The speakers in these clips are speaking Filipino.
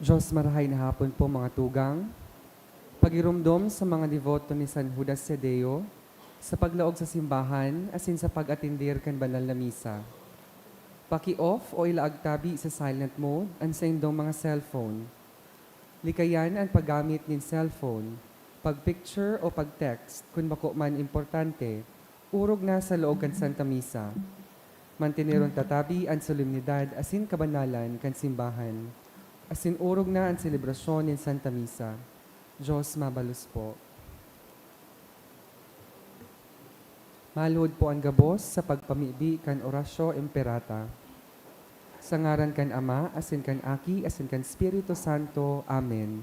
Diyos marahay na hapon po mga tugang, pagirumdom sa mga devoto ni San Judas Tadeo, sa paglaog sa simbahan, asin sa pag-atindir kan banal na misa. Paki-off o ilaag tabi sa silent mode ang sa indong mga cellphone. Likayan ang paggamit ng cellphone, pag-picture o pag-text kung bako man importante, urog na sa loob kan Santa Misa. Mantineron tatabi ang solemnidad asin kabanalan kan simbahan. Asin urog na ang selebrasyon ng Santa Misa. Diyos mabalus po. Maluhod po ang gabos sa pagpamibi kan orasyo imperata. Sa ngaran kan Ama, asin kan Aki, asin kan Espiritu Santo. Amen.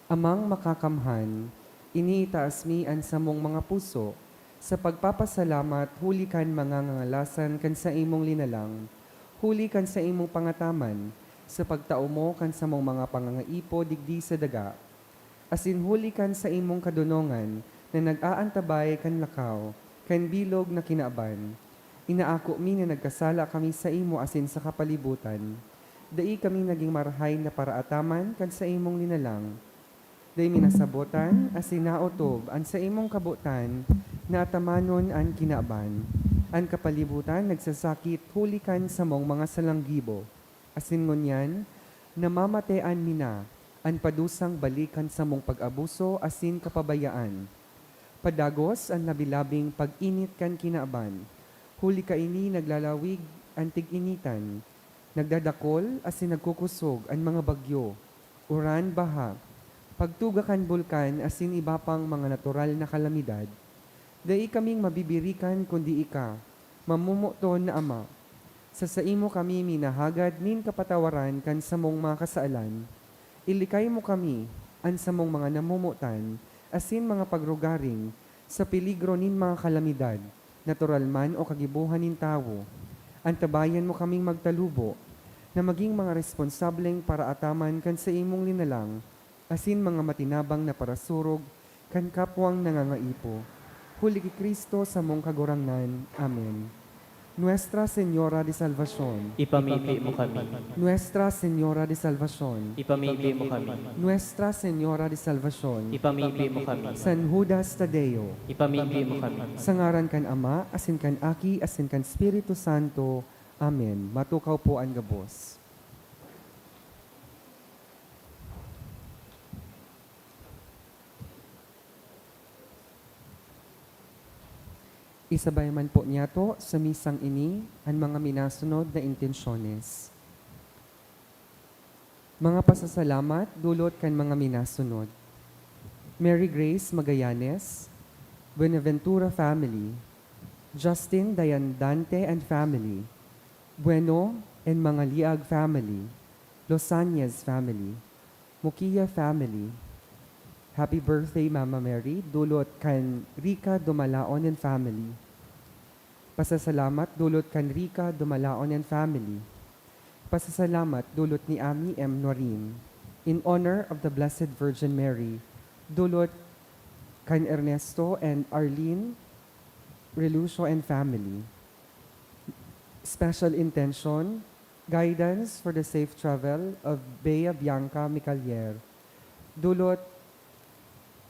Amang makakamhan, iniitaas mi ang samong mga puso, sa pagpapasalamat huli kan mga ngangalasan kan sa imong linalang, huli kan sa imong pangataman, sa pagtao mo kan sa mong mga pangangaipo digdi sa daga, asin huli kan sa imong kadunongan na nag-aantabay kan lakaw, kan bilog na kinaaban. Inaako mi na nagkasala kami sa imo asin sa kapalibutan. Dai kami naging marahay na paraataman kan sa imong linalang. Dai minasabotan asin naotob an sa imong kabutan na atamanon an kinaaban. An kapalibutan nagsasakit huli kan sa mong mga salanggibo. Asin ngunyan, namamatean mina, an padusang balikan sa mong pag-abuso asin kapabayaan. Padagos ang labilabing pag-init kan kinaaban. Huli ka ini naglalawig ang tig-initan. Nagdadakol asin nagkukusog ang mga bagyo. Uran baha. Pagtuga kan bulkan asin iba pang mga natural na kalamidad. Dai kaming mabibirikan kundi ika, mamumuton na Ama. Sa imo kami minahagad nin kapatawaran kan sa mong mga kasaalan. Ilikay mo kami, an sa mong mga namumutan, asin mga pagrugaring, sa peligro nin mga kalamidad, natural man o kagibuhan nin tawo. Antabayan mo kaming magtalubo, na maging mga responsableng para ataman kan sa imong linalang, asin mga matinabang na parasurog, kan kapwang nangangaipo. Huli ki Kristo sa mong kagurangnan. Amen. Nuestra Señora de Salvación, Ipamimpi mo kami. Nuestra Señora de Salvación, Ipamimpi mo kami. Nuestra Señora de Salvación, Ipamimpi mo kami. San Judas Tadeo, Ipamimpi mo kami. sa ngaran kan Ama, asin kan Aki, asin kan Espiritu Santo. Amen. Matukaw po ang gabos. Isabay man po niya to sa misang ini ang mga minasunod na intensyones. Mga pasasalamat dulot kan mga minasunod. Mary Grace Magallanes, Buenaventura family, Justin Dayandante and family, Bueno and mga Liag family, Losañez family, Mukia family. Happy birthday, Mama Mary, dulot kan Rica Dumalaon and family. Pasasalamat dulot kan Rica Dumalaon and family. Pasasalamat dulot ni Ami M. Norin. In honor of the Blessed Virgin Mary, dulot kan Ernesto and Arlene Relucio and family. Special intention, guidance for the safe travel of Bea Bianca Micalier. Dulot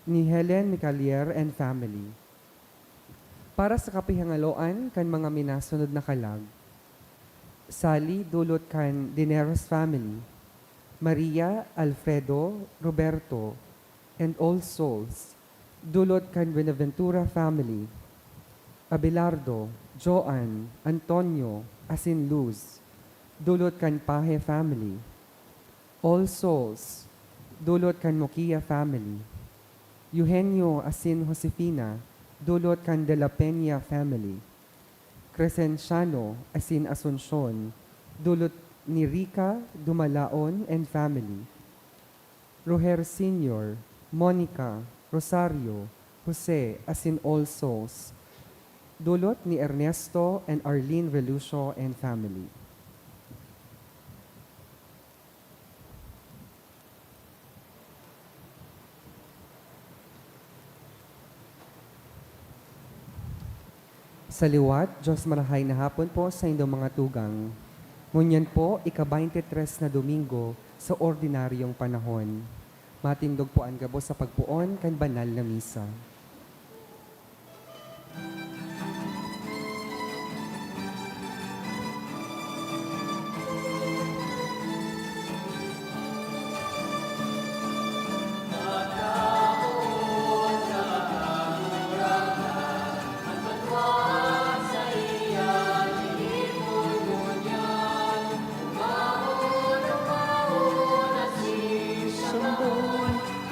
ni Helen Micalier and family. Para sa kapihangaloan kan mga minasunod na kalag, Sally dulot kan Dineros family, Maria, Alfredo, Roberto, and All Souls, dulot kan Buenaventura family, Abelardo, Joan, Antonio, asin Luz, dulot kan Pahe family, All Souls, dulot kan Mokia family, Eugenio asin Josefina, dulot kan De La Peña family. Crescenciano asin Asuncion, dulot ni Rica Dumalaon and family. Roger Sr., Monica, Rosario, Jose asin All Souls, dulot ni Ernesto and Arlene Relucio and family. Sa liwat, Diyos marahay na hapon po sa inyong mga tugang. Ngunyan po, ika-23 na Domingo sa ordinaryong panahon. Matindog po ang gabos sa pagpuon kan banal na misa.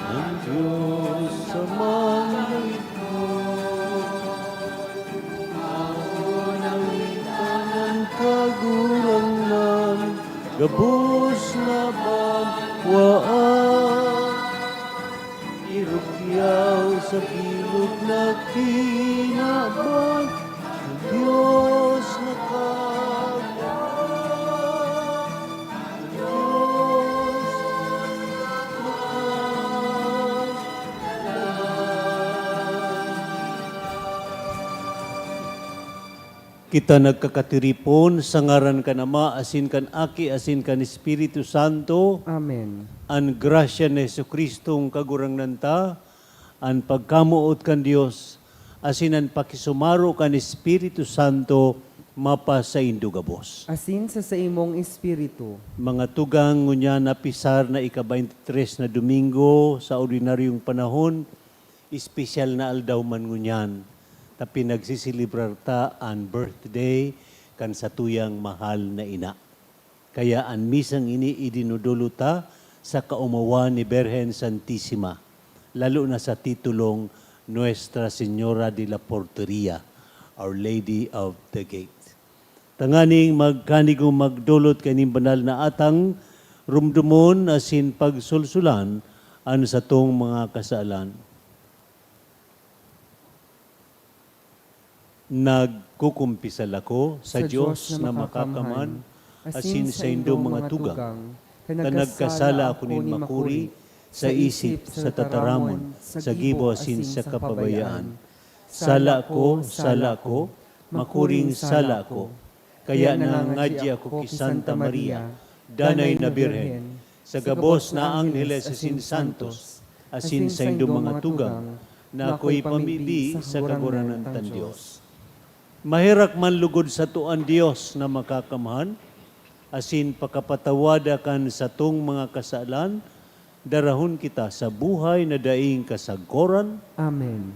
Ang Diyos sa mga ito, ang kagurangan, gabos na banwaan, irukyaw sa bilog na kinabang, ang Diyos na kagawad, ang Diyos kita nagkakatiripon sa ngaran kan Ama, asin kan Aki, asin kan Espiritu Santo, Amen. an grasya ni Jesucristong kagurangnan ta, an pagkamuot kan Dios, asin an pakisumaro kan Espiritu Santo, mapa sa indugabos. Asin sa imong espiritu, Mga tugang ngunya napisar na ika-23 na Domingo sa ordinaryong panahon, espesyal na aldaw man ngunyan. Tapi nagsisilibrar ta ang birthday kan sa tuyang mahal na ina. Kaya ang misang ini idinudulo ta sa kaumawa ni Birhen Santissima, lalo na sa titulong Nuestra Señora de la Porteria, Our Lady of the Gate. Tanganing magkanigong magdulot kaning banal na atang rumdumon asin pagsulsulan ano sa tong mga kasalan. Nagkukumpisal ako sa Diyos na makakaman, asin sa indong mga tugang, na nagkasala ako nin makuri, sa isip, sa tataramon, sa gibo asin sa kapabayaan. Sala ko, makuring sala ko, kaya nangadya ako ki Santa Maria, danay na Birhen, sa gabos na Angheles asin Santos, asin sa indong mga tugang, na ako'y pamili sa kaguranan tan Diyos. Mahirak man lugod sa tuan Diyos na makakamahan, asin pakapatawada kan sa tong mga kasalan, darahon kita sa buhay na daing kasagoran. Amen.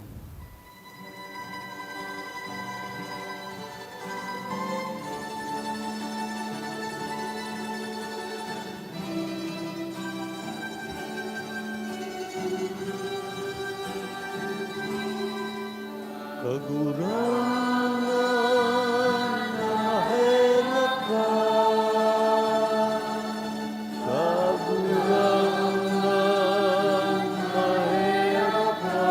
Kagurangan na mahirap ka, kagurangan mahirap ka,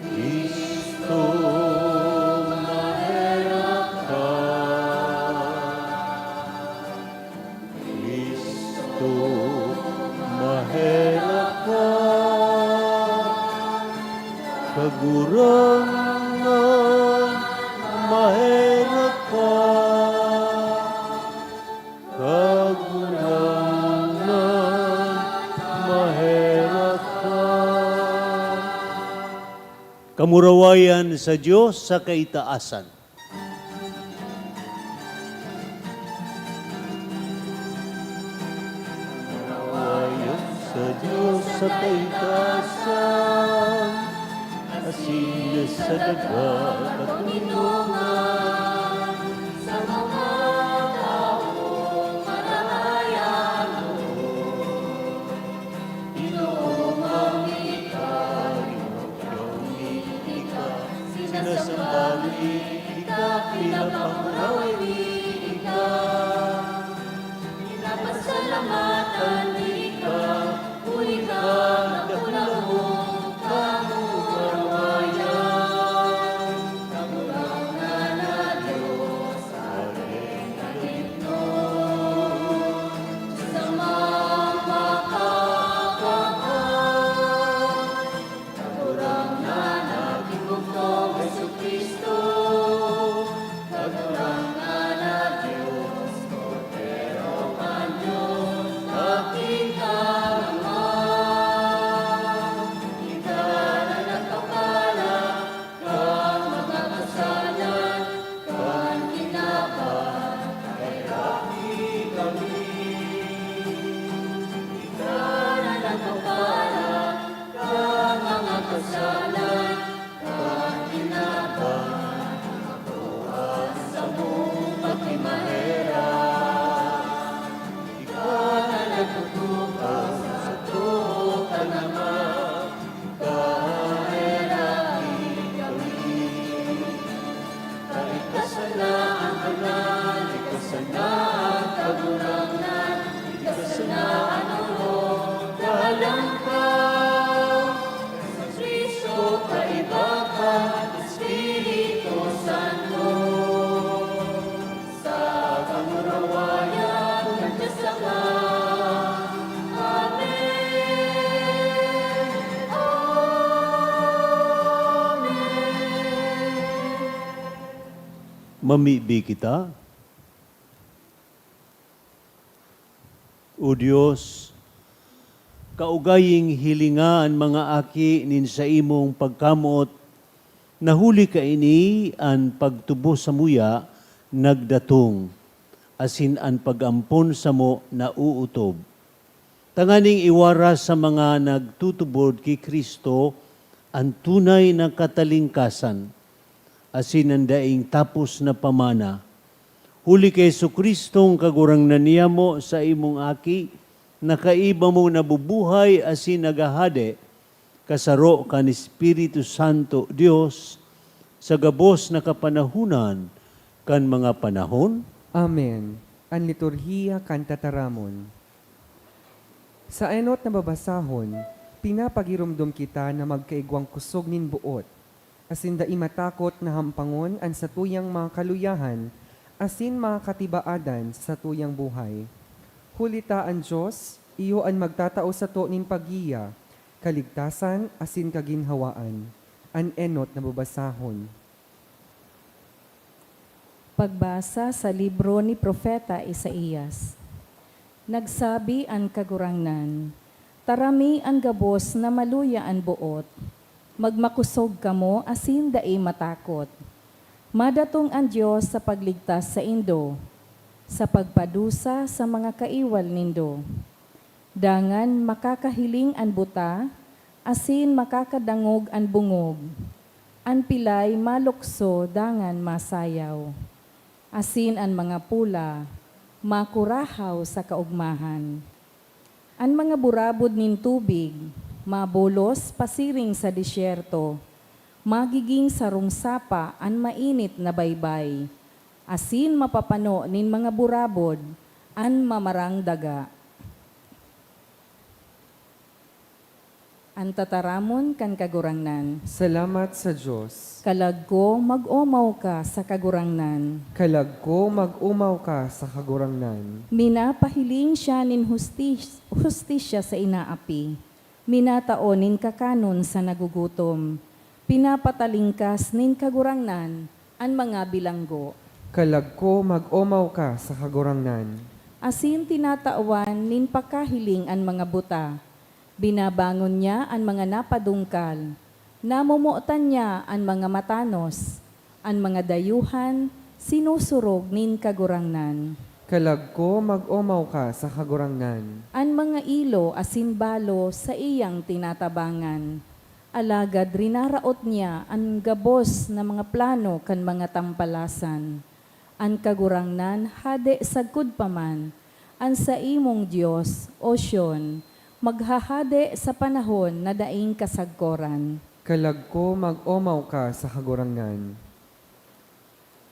Kristo mahirap ka, Kristo mahirap ka. Kagurangan, mahirap ka. Kagurangan, mahirap ka. Kamurawayan sa Diyos sa kaitaasan. Kamurawayan sa Diyos sa kaitaasan. Asin sa dagat at tulungan sa mga taong maramayan mo. Inuumang ikaw, sinasambali ikaw, pinapangrawin ikaw. Pinapasalamatan ikaw, ikaw na mo, Kristo, kagurangan Mamibi kita. O Diyos, kaugaying hilinga ang mga aki nin sa imong pagkamot, nahuli ka ini ang pagtubo sa muya, nagdatong, asin ang pagampon sa mo na uutob. Tanganing iwara sa mga nagtutubod kay Kristo ang tunay na katalingkasan, asin ang daing tapos na pamana. Huli kay Jesucristong kagurang na niya mo sa imong aki, nakaiba mo nabubuhay asin nagahade, kasaro kan Espiritu Santo Dios, sa gabos na kapanahunan, kan mga panahon. Amen. Ang liturhiya kan tataramon. Sa enot na babasahon, pinapagirumdum kita na magkaigwang kusog nin buot, asin dai matakot na hampangon ang satuyang mga kaluyahan, asin mga katibaadan sa tuyang buhay. Hulita ang Diyos, iyo ang magtatao sa to nin pagiya, kaligtasan asin kaginhawaan. An enot na babasahon. Pagbasa sa libro ni Propeta Isaías. Nagsabi ang kagurangnan, tarami ang gabos na maluya ang buot, magmakusog kamo asin dai matakot. Madatong ang Diyos sa pagligtas sa Indo, sa pagpadusa sa mga kaiwal nindo. Dangan makakahiling ang buta, asin makakadangog ang bungog. Ang pilay malukso, dangan masayaw. Asin ang mga pula, makurahaw sa kaugmahan. Ang mga burabod nin tubig, mabulos pasiring sa disyerto, magiging sarong sapa ang mainit na baybay, asin mapapano nin mga burabod, ang mamarang daga. Ang tataramon kan kagurangnan. Salamat sa Diyos. Kalagko mag-umaw ka sa kagurangnan. Kalagko mag-umaw ka sa kagurangnan. Minapahiling siya nin hustisya sa inaapi. Minataon nin kakanon sa nagugutom. Pinapatalingkas nin kagurangnan ang mga bilanggo. Kalagko mag-umaw ka sa kagurangnan. Asin tinatawan nin pakahiling ang mga buta. Binabangon niya ang mga napadungkal. Namumuotan niya ang mga matanos. Ang mga dayuhan, sinusurog nin kagurangnan. Kalagko mag-umaw ka sa kagurangnan. Ang mga ilo asin balo sa iyang tinatabangan. Alagad rinaraot niya ang gabos na mga plano kan mga tampalasan. Ang kagurangnan hade sagkud paman, ang sa imong Diyos, o Siyon, maghahade sa panahon na daing kasagkoran. Kalagko mag-umaw ka sa kagurangnan.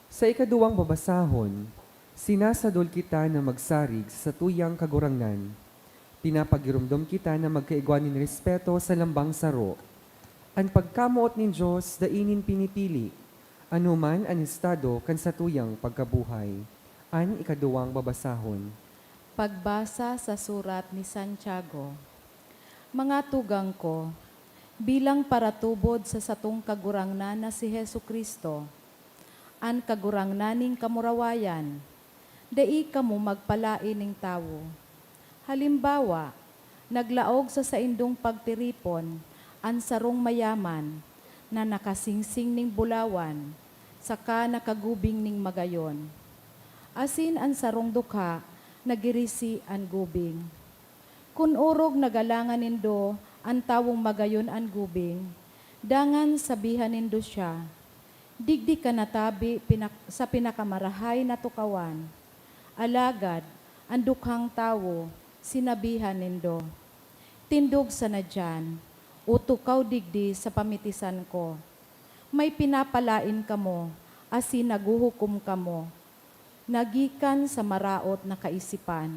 Sa ikaduwang babasahon, sinasadol kita na magsarig sa tuyang kagurangnan. Pinapagirumdom kita na magkaigwan nin respeto sa lambang saro. Ang pagkamuot nin Diyos dainin pinipili, anuman ang estado kan sa tuyang pagkabuhay. An ikaduwang babasahon. Pagbasa sa surat ni Santiago. Mga tugang ko, bilang paratubod sa satong kagurangnan na si Hesu Kristo, an kagurangnaning kamurawayan, dai kamo magpalain ning tawo. Halimbawa, naglaog sa saindong pagtiripon, an sarong mayaman, na nakasingsing ning bulawan, saka nakagubing ning magayon. Asin an sarong dukha, nagirisi an gubing. Kun urog nagalangan nindo, ang tawong magayon an gubing, dangan sabihan nindo siya, digdi ka natabi sa pinakamarahay na tukawan. Alagad, ang dukhang tawo, sinabihan nindo, tindog sa nadyan, utukaw digdi sa pamitisan ko. May pinapalain kamo, asin naguhukom kamo, nagikan sa maraot na kaisipan.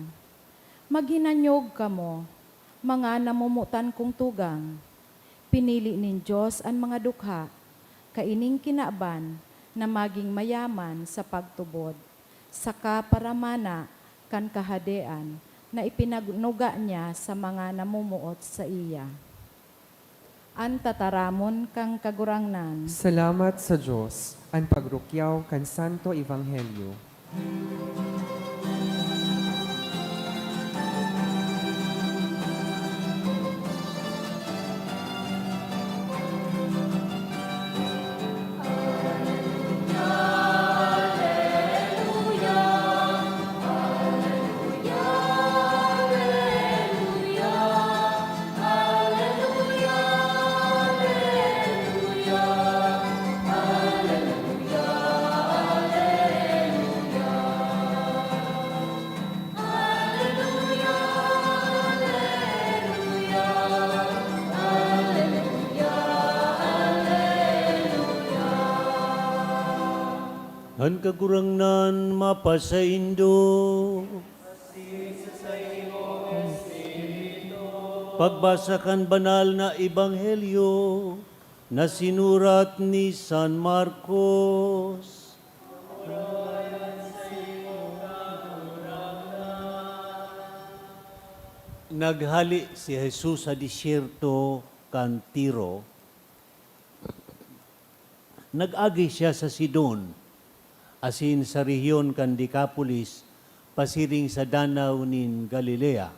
Maghinanyog kamo, mga namumutan kong tugang. Pinili nin Diyos ang mga dukha, kaining kinaaban na maging mayaman sa pagtubod, saka paramana kan kahadean na ipinagnuga niya sa mga namumuot sa iya. an tataramon kang kagurangnan. Salamat sa Diyos, ang pagrukyaw kan Santo Ebanghelyo. Han kagurangnan mapasaindo. Pagbasa kan banal na ebanghelyo na sinurat ni San Marcos. Naghali si Jesus sa disyerto kan Tiro. Nag-agi siya sa Sidon, asin sa rehiyon kan Decapolis, pasiring sa danaw nin Galilea.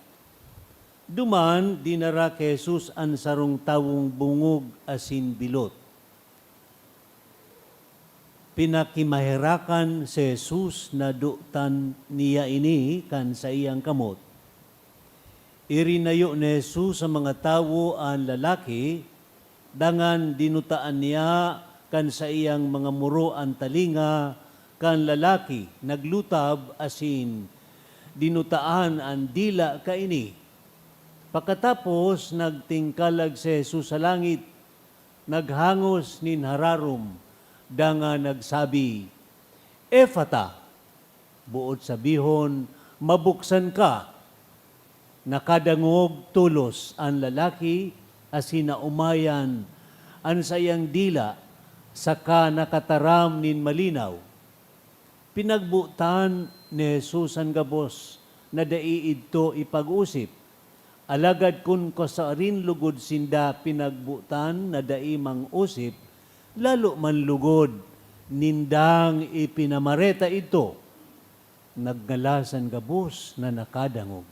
Duman, dinara kay Jesus ang sarong tawong bungog asin bilot. Pinakimahirakan si Jesus na dutan niya ini kan sa iyang kamot. Irinayo ni Jesus sa mga tawo ang lalaki, dangan dinutaan niya kan sa iyang mga muro ang talinga, kan lalaki naglutab asin dinutaan ang dila kaini. Pagkatapos nagtingkalag si Jesus sa langit, naghangos nin hararom, danga nagsabi, Ephata, buot sabihon, mabuksan ka. Nakadangog tulos ang lalaki asin na umayan ang sayang dila saka nakataram nin malinaw. Pinagbutan ni Jesus ang gabos na daiid to ipag-usip. Alagad kun kasarin lugod sinda pinagbutan na dai mang usip, lalo man lugod nindang ipinamareta ito. Naggalasan gabos na nakadangog.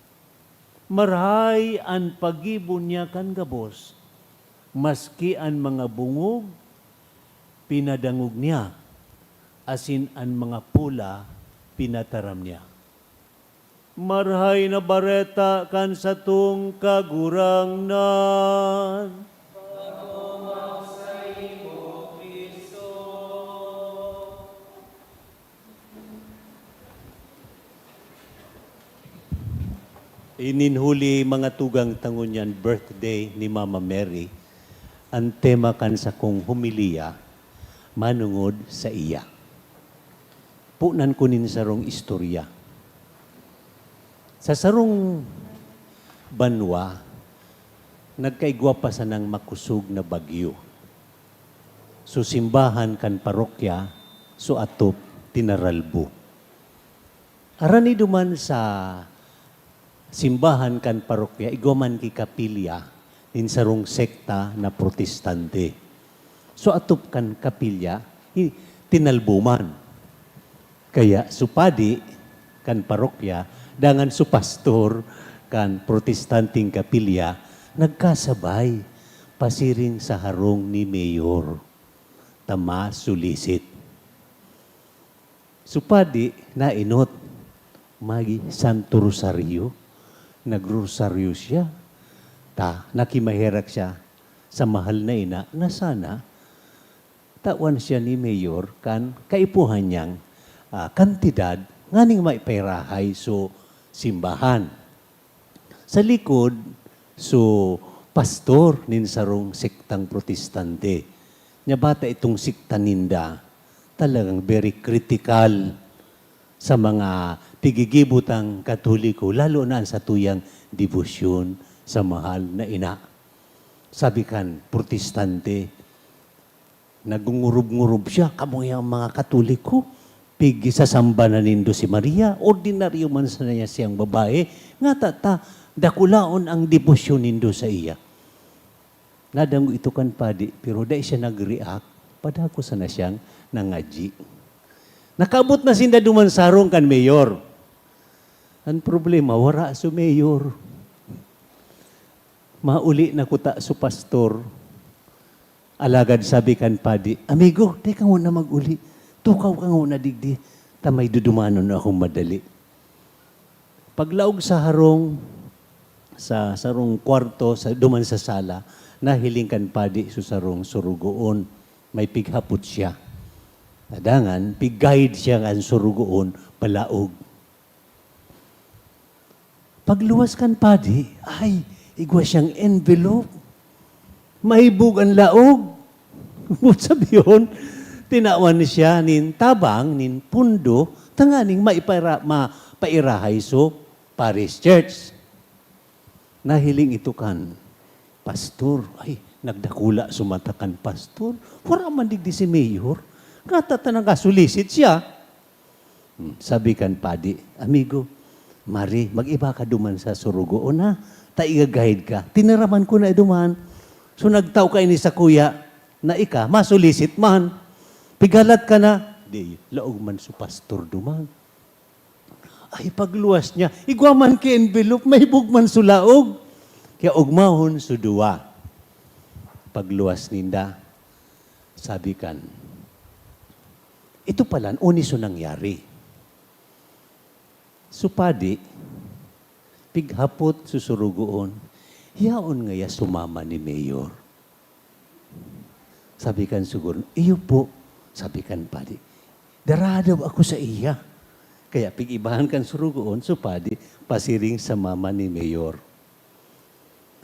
Marhay ang pag-ibon niya kan gabos, maski ang mga bungog, pinadangog niya, asin ang mga pula, pinataram niya. Marhay na bareta kan sa tung kagurangnan. Ininhuli mga tugang tangunyan birthday ni Mama Mary. Ang tema kan sa kong humiliya, manungod sa iya. Punan ko nin sarong istorya. Sa sarong banwa, nagkaigwa pa sa nang makusog na bagyo. Susimbahan kan parokya, so atop tinaralbo. Arani duman sa simbahan kan parokya, igwaman ki kapilya, nin sarong sekta na protestante. So atop kan kapilya, tinalbuman. Kaya supadi kan parokya, dangan su pastor kan protestanting kapilya, nagkasabay pasiring sa harong ni Mayor. Tama sulisit. Supadi na inot, magi Santo Rosario, nagrosaryo siya. Nakimahirak siya sa mahal na ina na sana tawan siya ni Mayor kan kaipuhan niyang kantidad nganing maiperahay so simbahan. Sa likod, so pastor nin sarong sektang protestante. Nya bata itong sikta ninda, talagang very critical sa mga tigigibutang Katoliko, lalo na sa tuyang debosyon sa mahal na ina. Sabi kan, protestante, nagungurub-ngurub siya, kamoy ang mga Katoliko, pigi sa samba na nindo si Maria, ordinaryo man sa niya siyang babae, nga tata, dakulaon ang debosyon nindo sa iya. Nadango ito kan padi, pero dahil siya nag-react, padako sana siyang nangaji. Nakabot na sinda duman sarong kan mayor. Ang problema, wara sa mayor. Mauli na kuta sa pastor. Alagad sabi kan padi, amigo, di ka na mag-uli. Tukaw ka na digdi. Tamay dudumanon na akong madali. Paglaog sa harong, sa sarong kwarto, duman sa sala, nahiling kan padi sa sarong surugoon. May pighapot siya. Nadangan, pig-guide siya ang surugoon, palaog. Pagluwas kan padi, ay, igwa siyang envelope. Mahibog ang laog. Sabi yun, tinawan siya nin tabang, nin pundo, tanganing mapairahay so Paris Church. Nahiling ito kan, pastor, ay, nagdakula sumatakan pastor. Wala man digdi si mayor. Katatanang kasulisit siya. Sabi kan padi, amigo, Mari, mag-iba ka duman sa surugoon ha. Taigagahid ka. Tinaraman ko na duman. So nagtaw ka ini sa kuya na ika, masulisit man. Pigalat ka na. Di, laog man su pastor duman. Ay, pagluwas niya, igwaman ki envelope, may bugman su laog. Kaya ugmahon su duwa. Pagluwas ninda, sabi kan, ito pala, uniso nangyari. Supadi, pighapot susurugoon, yaon ngaya sumama ni Mayor. Sabi kan siguro, iyo po, sabi kan padi, daradaw ako sa iya. Kaya pigibahan kan surugoon, supadi, pasiring sa mama ni Mayor.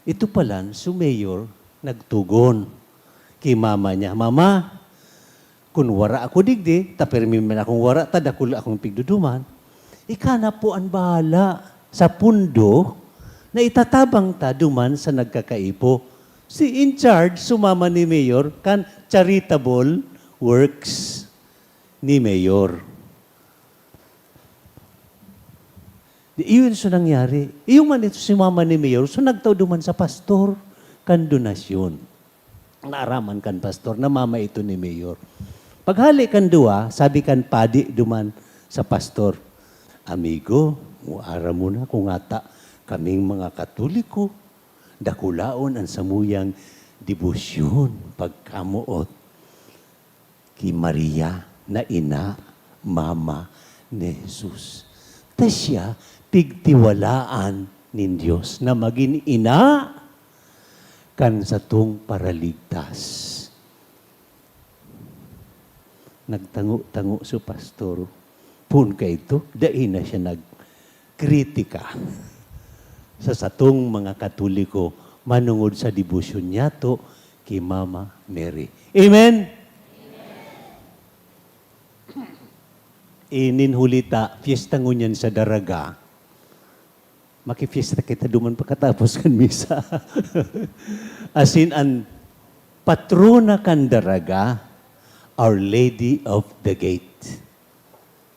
Ito pala, su Mayor, nagtugon kay mama niya, Mama, kung wara ako digdi, tapermin man akong wara, tadakul akong pigduduman, ika na po ang bahala sa pundo na itatabang ta duman sa nagkakaipo. Si in charge, sumama ni Mayor, kan charitable works ni Mayor. Iyon so nangyari. Iyon man ito si mama ni Mayor, so nagtaw duman sa pastor, kan donasyon. Naaraman kan pastor, na mama ito ni Mayor. Paghali kan duwa, sabi kan padi duman sa pastor, amigo, muara mo na kung ata kaming mga Katoliko, dakulaon ang samuyang debosyon pagkamuot kay Maria na ina, mama ni Jesus. Ta siya, pigtiwalaan nin Diyos na maging ina kan sa tung paraligtas. Nagtango-tango sa pastor. Pun ka ito, dahil na siya nagkritika sa satong mga Katoliko manungod sa debosyon niya to kay Mama Mary. Amen? Ininhulita, fiesta ngunyan sa daraga. Makifiesta kita duman pagkatapos kan misa. Asin ang patrona kan daraga, Our Lady of the Gate.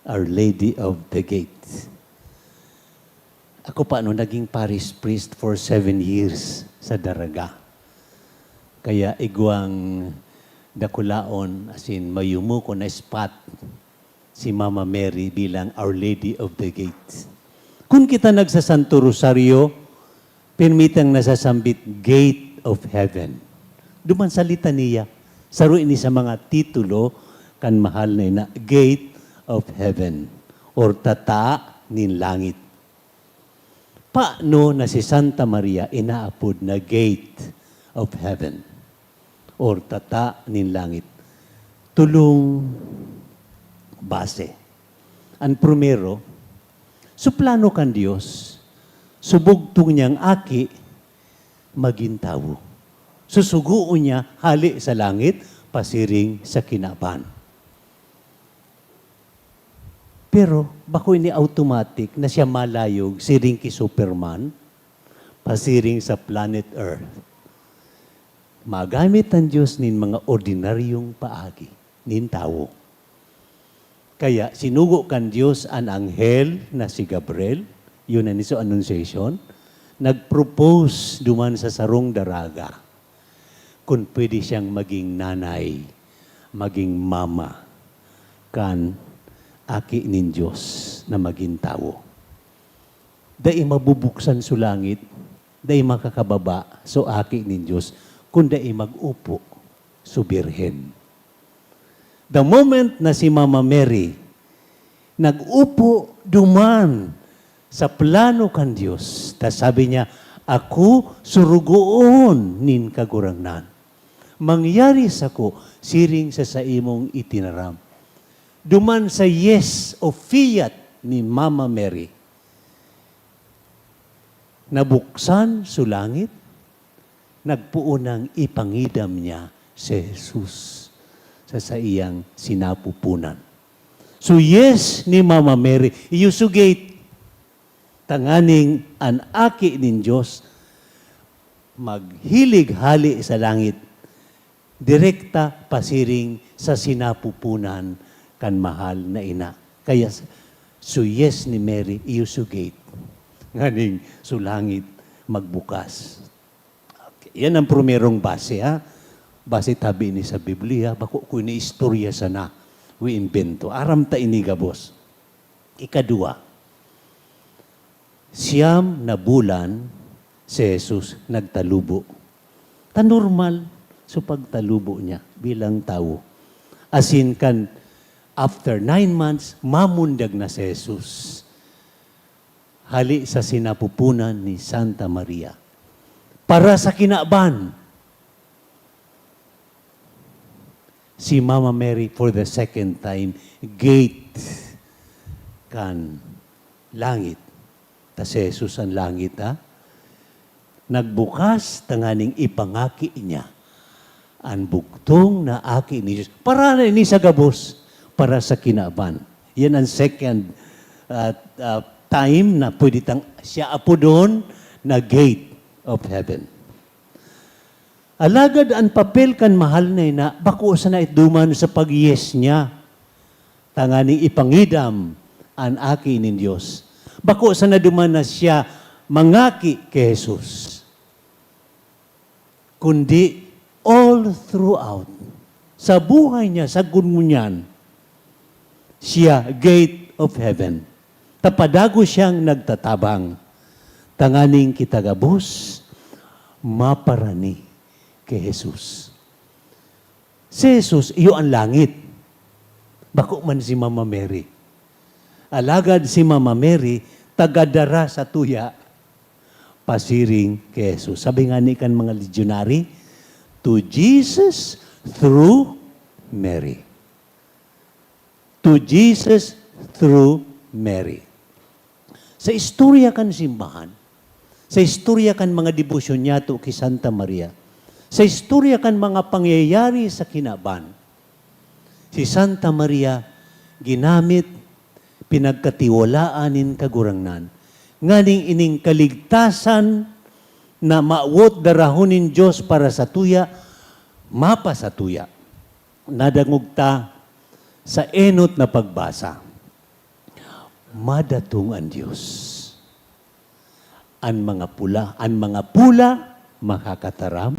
Our Lady of the Gate. Ako pa, naging parish priest for 7 years sa Daraga. Kaya iguang dakulaon, as in mayumo ko na spot si Mama Mary bilang Our Lady of the Gate. Kung kita nagsasanto rosaryo, permitang nasasambit Gate of Heaven. Duman sa litaniya, saro ini sa mga titulo kan mahal na ina, Gate of Heaven or tata nin langit. Paano na si Santa Maria inaapod na Gate of Heaven or tata nin langit? Tulong base. Ang primero, suplano kan Diyos, subugtong niyang aki, magintawo. Susuguon niya, hali sa langit, pasiring sa kinaban. Pero, bako ini automatic na siya malayog, siring ki Superman, pasiring sa planet Earth. Magamit ang Diyos nin mga ordinaryong paagi, nin tao. Kaya, sinugo kan Diyos ang anghel na si Gabriel, yun na niso annunciation, nag-propose duman sa sarong daraga. kung pwede siyang maging nanay, maging mama, kan aki nin Diyos na maging tao. Dai mabubuksan sa langit, dai makakababa so aki nin Diyos, kung dai mag-upo so birhen. The moment na si Mama Mary nag-upo duman sa plano kan Diyos, ta sabi niya, ako surugoon nin kagurangnan. Mangyari sa ko, siring sa imong itinaram. Duman sa yes o fiat ni Mama Mary, nabuksan sa langit, nagpuunang ipangidam niya si Jesus sa iyang sinapupunan. So yes ni Mama Mary, iusugate tanganing an aki nin Diyos maghilig-hali sa langit, direkta pasiring sa sinapupunan kan mahal na ina. Kaya so yes ni Mary, iusugate nganing so langit magbukas. Okay. Yan ang primerong base, ha? Base tabi ni sa Biblia, bako ko ni istorya sana, we invento. Aram ta iniga, boss. Ikadua, siyam na bulan si Jesus nagtalubo. Ta normal so pagtalubo niya bilang tao. Asin kan, after 9 months, mamundag na si Jesus. Hali sa sinapupunan ni Santa Maria. Para sa kinaban, si Mama Mary for the second time, gate kan langit. Ta si Jesus ang langit, ha? Nagbukas, tanganing ipangaki niya ang bugtong na aki ni Jesus. Para na ini sa gabos, para sa kinaban. Yan ang second time na pwede siya apo doon na gate of heaven. Alagad ang papel kan mahal na ina, bako sa na ituman sa pag-yes niya. Tanganing ipangidam ang aki nin Diyos. Bako sa na duman na siya mangaki kay Jesus. Kundi all throughout, sa buhay niya, sa gunmunyan, siya gate of heaven. Tapadago siyang nagtatabang. Tanganing kitagabos, maparani kay Jesus. Si Jesus, iyo ang langit. Bako man si Mama Mary. Alagad si Mama Mary, tagadara sa tuya, pasiring kay Jesus. Sabi nga ni kan mga legionary, to Jesus through Mary. To Jesus through Mary. Sa istorya kan simbahan, sa istorya kan mga debosyon niya to kay Santa Maria, sa istorya kan mga pangyayari sa kinaban, si Santa Maria ginamit pinagkatiwalaan nin kagurangnan, nganing ining kaligtasan na maawot darahonin Diyos para sa tuya, mapa sa tuya. Nadangugta sa enot na pagbasa. Madatong ang Diyos. Ang mga pula makakataram,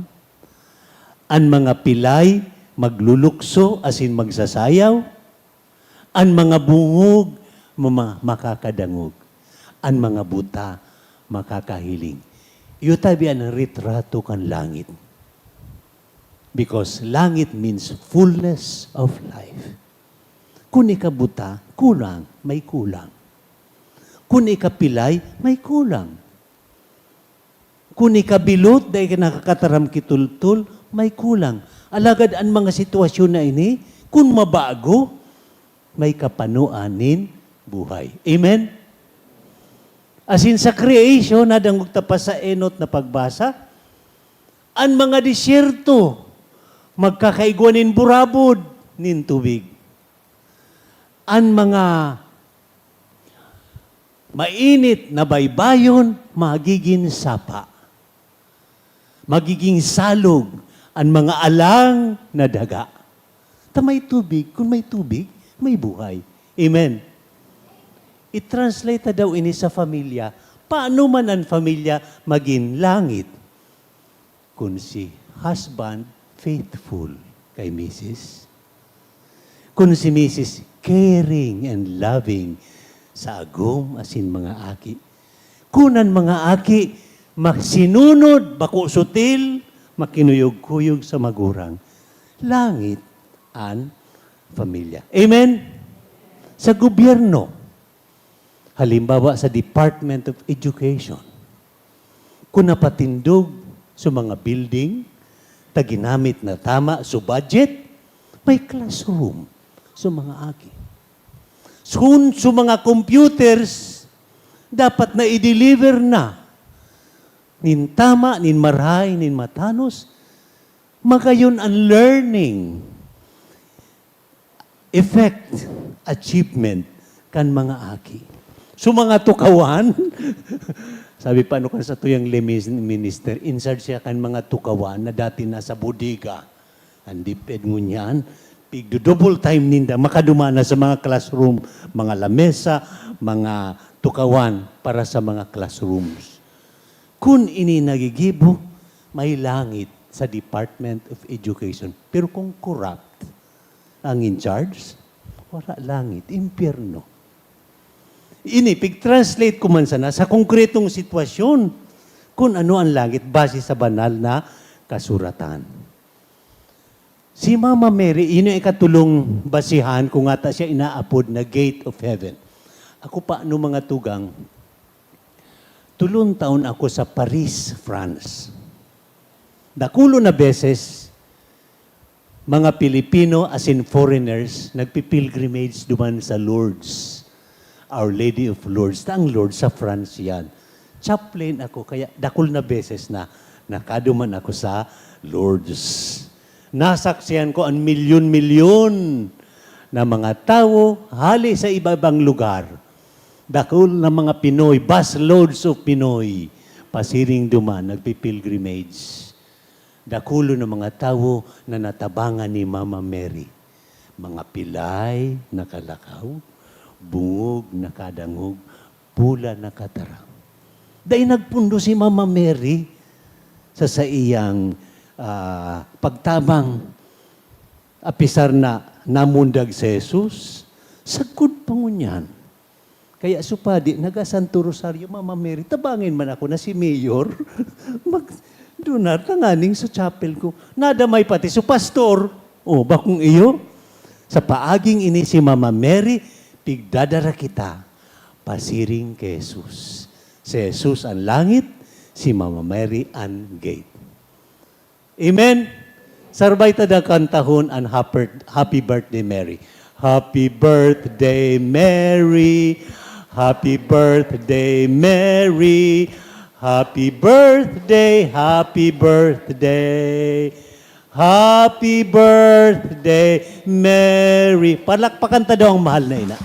ang mga pilay maglulukso asin magsasayaw, ang mga bungog makakadangog, ang mga buta makakahiling. Iyo tabi ang retrato kan langit. Because langit means fullness of life. Kung ikabuta, kulang, may kulang. Kung ikapilay, may kulang. Kung ikabilot, dahil nakakataram kitultul, may kulang. Alagad ang mga sitwasyon na ini, kung mabago, may kapanuanin buhay. Amen? As in sa creation, nadang magtapas sa enot na pagbasa, ang mga disyerto, magkakaigwanin burabod nin tubig. Ang mga mainit na baybayon, magiging sapa. Magiging salog ang mga alang na daga. May tubig, kung may tubig, may buhay. Amen. I-translate daw ini sa familia. Paano man ang familia maging langit? Kung si husband faithful kay Mrs. Kung si Mrs. caring and loving sa agom asin mga aki. Kunan mga aki, masinunod, bako sutil, makinuyog-kuyog sa magurang. Langit an pamilya. Amen? Sa gobyerno, halimbawa sa Department of Education, kung napatindog sa mga building, taginamit na tama sa budget, may classroom sa mga aki. Soon, sa mga computers, dapat na i-deliver na. Nin tama, nin marhay, nin matanos, magayon ang learning, effect, achievement, kan mga aki. So mga tukawan, sabi pa ano kan sa tuyang minister, insert siya kan mga tukawan na dati nasa bodega. Ang diped ngunyan, pigdo double time ninda, makadumana sa mga classroom, mga lamesa, mga tukawan para sa mga classrooms. Kung ini nagigibo, may langit sa Department of Education. Pero kung corrupt ang in charge, wala langit, impyerno. Ini, pig-translate ko man sana sa konkretong sitwasyon kung ano ang langit base sa banal na kasuratan. Si Mama Mary, ini ikatulong basihan kung ata siya inaapod na Gate of Heaven. Ako pa, ano mga tugang, 2 taon ako sa Paris, France. Dakulo na beses, mga Pilipino as in foreigners, nagpipilgrimage duman sa Lourdes. Our Lady of Lourdes. Ang Lourdes sa France yan. Chaplain ako, kaya dakul na beses na nakaduman ako sa Lourdes. Nasaksihan ko ang milyon-milyon na mga tao hali sa iba-ibang lugar. Dakul na mga Pinoy, busloads of Pinoy, pasiring duman, nagpipilgrimage. Dakulo ng mga tao na natabangan ni Mama Mary. Mga pilay, nakalakaw, bungog, nakadangog, pula, nakatarang. Dahil nagpundo si Mama Mary sa iyang pagtabang, apisar na namundag si Jesus, sagkod pangunyan. Kaya supadi, nagasanto Rosario, Mama Mary, tabangin man ako na si Mayor, donar tanganing sa chapel ko. Nadamay pati so pastor, bakong iyo, sa paaging ini si Mama Mary, pigdadara kita, pasiring kay Jesus. Si Jesus ang langit, si Mama Mary ang gate. Amen? Sarbay tada kantahon ang happy birthday Mary. Happy birthday Mary, happy birthday Mary, happy birthday, happy birthday. Happy birthday, Mary. Palakpakan ta daw ang mahal na ina.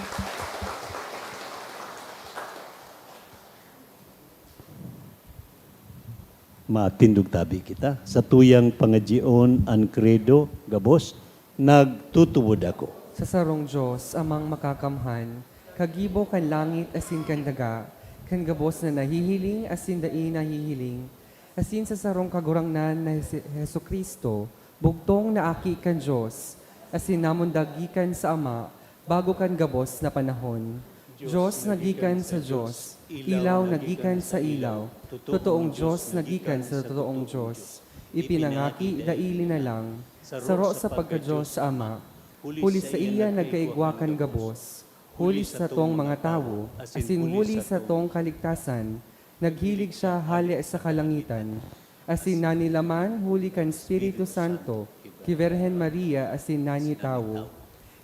Matindog tabi kita. Sa tuyang pangadyon ang credo, gabos, nagtutubod ako. Sa sarong Diyos, amang makakamhan, kagibo kan langit asin kan daga, kan gabos na nahihiling asin dai nahihiling, asin sa sarong kagurangnan na Heso Kristo, bugtong na aki kan Diyos, asin namon dagikan sa Ama, bago kan gabos na panahon. Diyos nagikan sa Diyos, ilaw nagikan sa ilaw, totoong Diyos nagikan sa totoong Diyos. Ipinangaki daili na lang, saro sa pagka-Diyos sa Ama, huli sa iya nagkaigwakan gabos, huli sa tong mga tao, asin huli sa tong kaligtasan, naghilig siya hali sa kalangitan, asin nanilaman huli kan Espiritu Santo, ki Virgen Maria asin nani tao.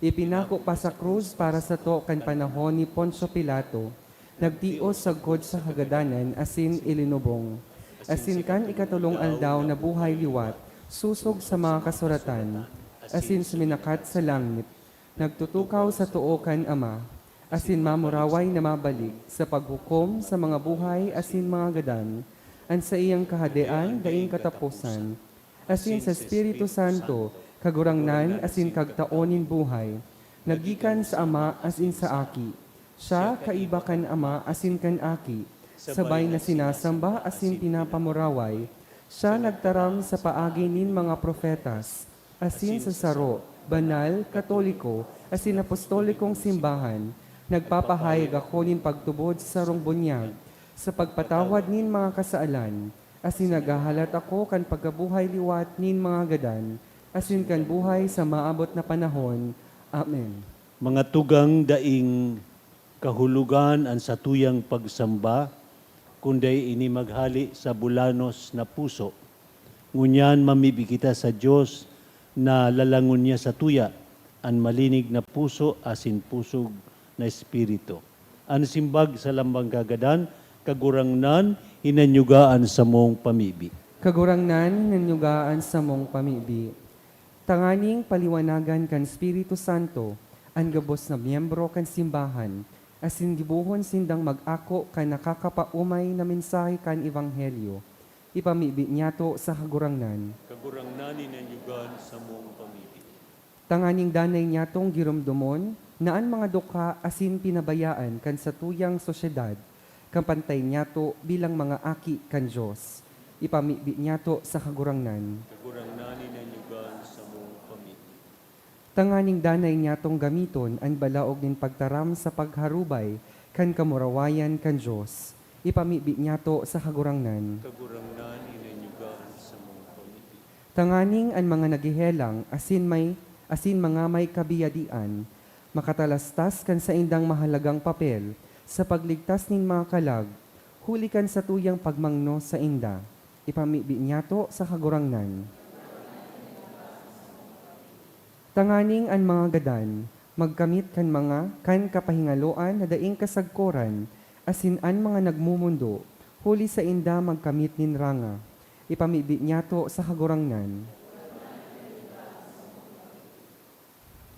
Ipinako pa sa krus para sa to kan panahon ni Poncio Pilato, nagtios sagkod sa kagadanan asin ilinubong. Asin kan ikatulong aldaw na buhay liwat, susog sa mga kasuratan, asin suminakat sa langit, nagtutukaw sa tuo kan Ama, asin mamuraway na mabalik sa paghukom sa mga buhay asin mga gadan, an sa iyang kahadean daing katapusan, asin sa Espiritu Santo, kagurangnan asin kagtaonin buhay, nagikan sa Ama asin sa Aki, siya kaiba kan Ama asin kan Aki, sabay na sinasamba asin pinapamuraway, Siya nagtaram sa paagi nin mga profetas, asin sa saro, banal, katoliko, asin apostolikong simbahan, nagpapahayag ako nin pagtubod sa sarong bunyag, sa pagpatawad nin mga kasaalan, asin naghahalat ako kan pagkabuhay liwat nin mga gadan, asin kan buhay sa maabot na panahon. Amen. Mga tugang daing kahulugan ang satuyang pagsamba, kunday ini maghali sa bulanos na puso. Ngunyan mamibi kita sa Diyos na lalangon niya sa tuya, ang malinig na puso asin pusog na espiritu. Ang simbag sa lambang kagadan, kagurangnan, hinanyugaan sa mong pamibi. Kagurangnan, nanyugaan sa mong pamibi. Tanganing paliwanagan kan Espiritu Santo, ang gabos na miyembro kan simbahan, asin gibuhon sindang mag-ako kan nakakapaumay na mensahe kan Ebanghelyo. Ipamibi niya to sa kagurangnan. Kagurangnan, hinanyugaan sa mong pamibi. Tanganing danay niya tong girumdumon, na ang mga dukha asin pinabayaan kan sa tuyang sosyedad, kampantay niya to bilang mga aki kan Diyos. Ipamibi niya to sa kagurangnan. Kagurangnan, hinanyugaan sa mong pamibi. Tanganing danay niya tong gamiton ang balaog nin pagtaram sa pagharubay kan kamurawayan kan Diyos. Ipamibi niya to sa kagurangnan. Kagurangnan, hinanyugaan sa mong pamibi. Tanganing ang mga nagihelang asin mga may kabiyadian, makatalastas kan sa indang mahalagang papel sa pagligtas nin mga kalag, huli kan sa tuyang pagmangno sa inda. Ipamibi niya to sa kagurangnan. Tanganing ang mga gadan, magkamit kan kapahingaloan na daing kasagkoran, asin an mga nagmumundo, huli sa inda magkamit nin ranga. Ipamibi niya to sa kagurangnan.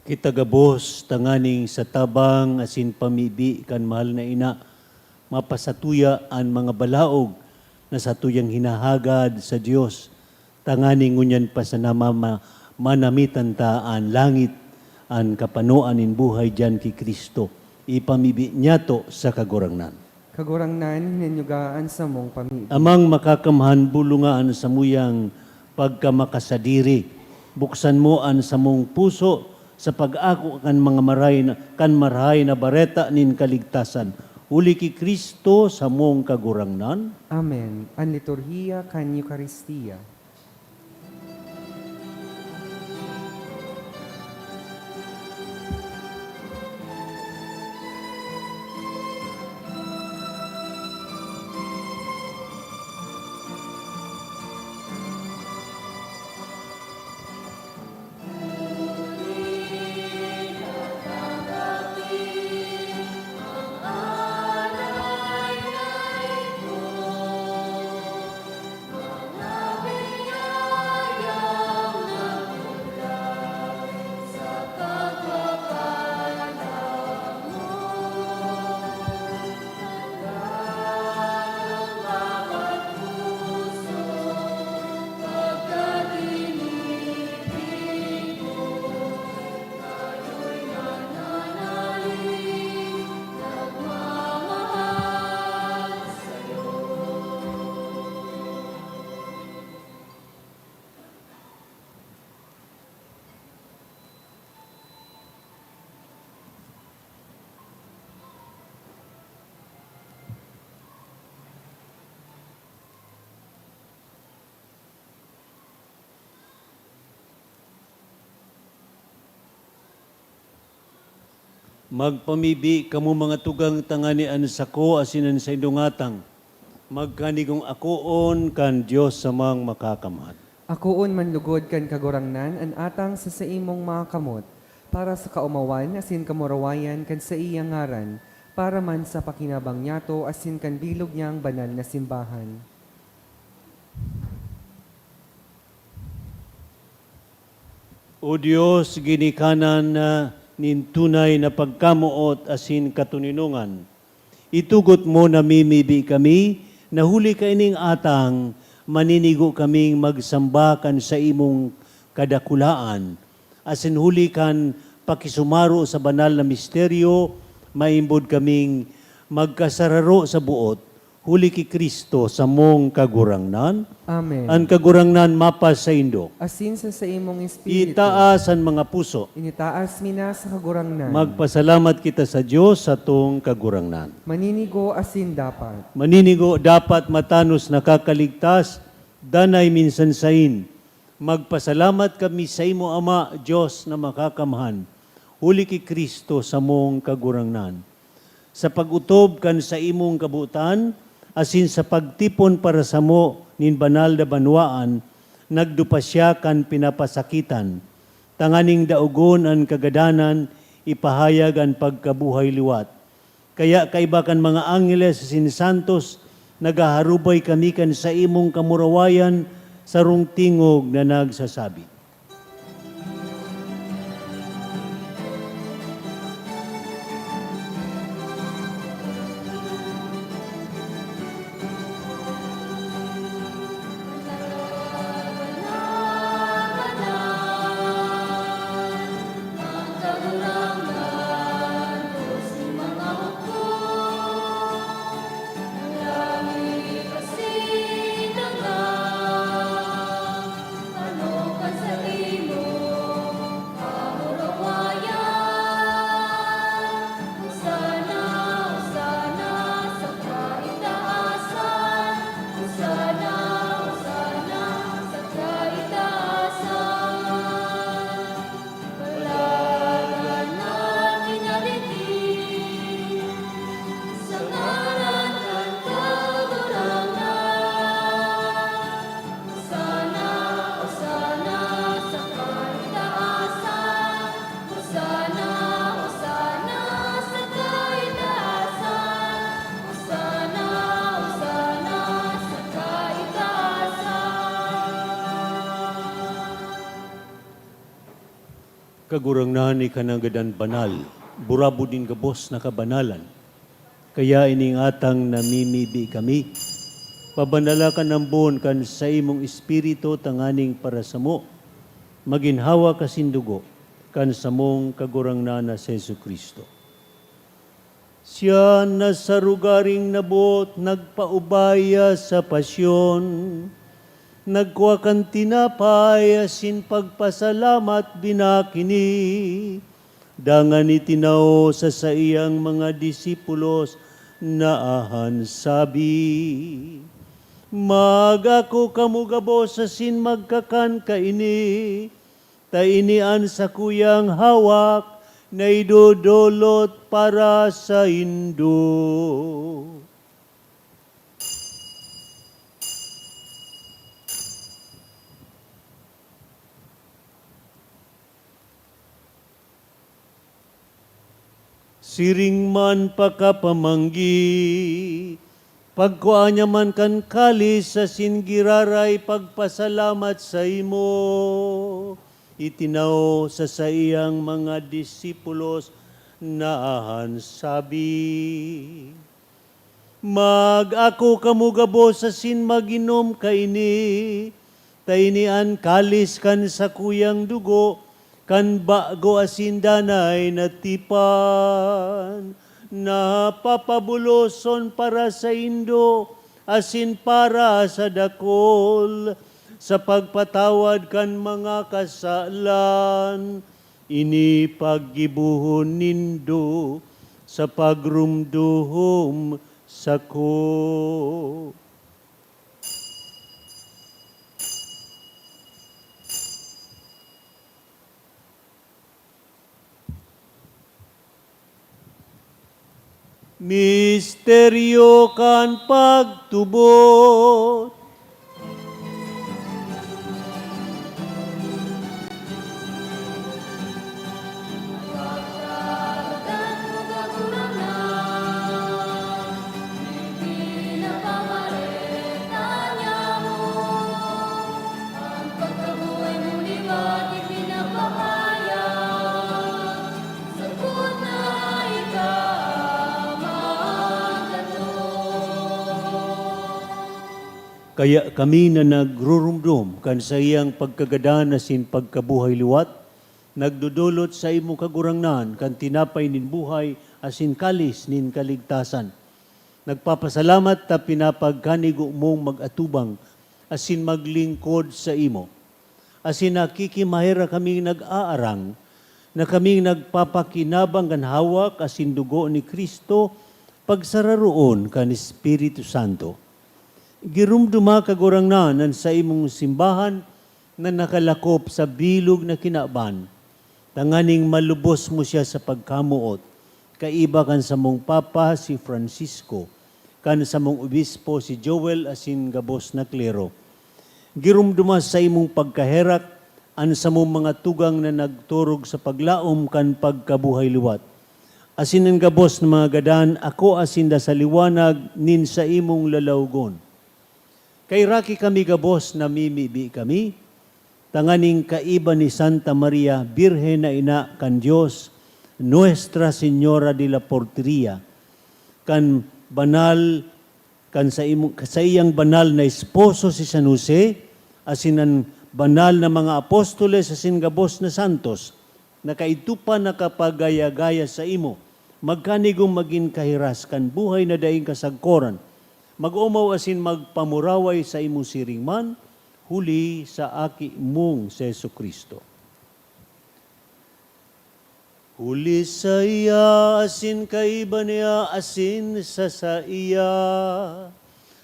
Kitagabos, tanganing sa tabang asin pamibi kan mahal na ina, mapasatuya ang mga balaog na sa tuyang hinahagad sa Diyos. Tanganing ngunyan pa sa manamitan ta ang langit, ang kapanuan in buhay dyan ki Kristo. Ipamibi niya to sa kagurangnan. Kagurangnan, hinanyugaan sa mong pamibi. Amang makakamhan bulungaan sa muyang pagkamakasadiri, buksan mo ang sa mong puso sa pag-ako kan mga marahay na bareta nin kaligtasan. Uli ki Kristo sa mong kagurangnan. Amen. Ang liturhiya kan Eucharistia. Magpamibi kamo mga tugang tanganian sa ko asinan sa indungatang. Magkanigong akoon kan Diyos sa mang makakamad. Akoon manlugod kan kagurangnan an atang sa imong mga kamot, para sa kaumawan asin kamurawayan kan sa iyang ngaran, para man sa pakinabang niyato asin kan bilog niyang banal na simbahan. O Diyos, ginikanan na nin tunay na pagkamuot asin katuninungan. Itugot mo na mimibi kami, na huli ka ining atang, maninigo kaming magsambakan sa imong kadakulaan. Asin huli kan pakisumaro sa banal na misteryo, maimbod kaming magkasararo sa buot, huli ki Kristo sa mong kagurangnan, Amen. ang kagurangnan mapas sa indo. Asin sa imong espiritu. Itaas ang mga puso. Initaas mina sa kagurangnan. Magpasalamat kita sa Dios sa tong kagurangnan. Maninigo asin dapat. Maninigo dapat matanos nakakaligtas, danay minsan sain. Magpasalamat kami sa imo Ama, Diyos na makakamahan. Huli ki Kristo sa mong kagurangnan. Sa pagutob kan sa imong kabutan, asin sa pagtipon para sa mo nin banal na banwaan, nagdupasya kan pinapasakitan. Tanganing daugon ang kagadanan, ipahayag ang pagkabuhay liwat. Kaya kaiba kan mga angeles sin santos, nagaharubay kami kan sa imong kamurawayan, sarong tingog na nagsasabi. Kagurangnahan ni kanagadan banal, burabo din gabos na kabanalan. Kaya ining atang namimibi kami, pabanalakan ang buon kan sa imong espiritu tanganing para sa mo, maginhawa kasindugo kan sa mong kagurangnan na Jesu Kristo. Siya na sa rugaring nabot, nagpaubaya sa pasyon, nagkuha kan tinapay, asin pagpasalamat binakini. Dangan itinaw sa iyang mga disipulos na ahan sabi, magako kamugabos asin magkakan kaini, tainian sa kuyang hawak, na idodolot para sa indo. Siring man pakapamanggi, pagkuanya man kan kalis sa singiraray pagpasalamat sa imo, itinaw sa iyang mga disipulos na ahan sabi, mag-ako kamugabo sa sin maginom kaini, tainian kalis kan sa kuyang dugo, kan bago asin danay natipan, na papabuloson para sa indo, asin para sa dakol, sa pagpatawad kan mga kasalan, ini paggibuhon nindo sa pagrumduhom sako. Misteryo kan pagtubot, kaya kami na nagrurumdum kan sa iyang pagkagadan asin pagkabuhay liwat, nagdudulot sa imo kagurangnan kan tinapay nin buhay asin kalis nin kaligtasan. Nagpapasalamat ta pinapagkanigo mong mag-atubang asin maglingkod sa imo. Asin nakikimahira kaming nag-aarang na kaming nagpapakinabang kan hawak asin dugo ni Kristo pagsararoon kan Espiritu Santo. Girumduma kagurangnan sa imong simbahan na nakalakop sa bilog na kinaban. Tanganing malubos mo siya sa pagkamuot. Kaiba kan sa mong Papa si Francisco, kan sa mong obispo si Joel asin gabos na klero. Girumduma sa imong pagkaherak an sa mong mga tugang na nagturog sa paglaom kan pagkabuhay liwat. Asin ang gabos na mga gadan, ako asin da sa liwanag nin sa imong lalawgon. Kay raki kami gabos na mimibi kami, tanganing kaiba ni Santa Maria, Birhen na ina kan Diyos, Nuestra Señora de la Porteria, kan banal, kan sa iyang banal na esposo si San Jose, asin ang banal na mga apostoles asin gabos na santos, na kaitupan na kapagaya-gaya sa imo, magkanigong maging kahiras kan buhay na daing kasagkoran, mag-umaw asin magpamuraway sa imo siringman, huli sa aki mong sa Jesucristo. Huli sa iya, asin kaiba niya, asin sa iya.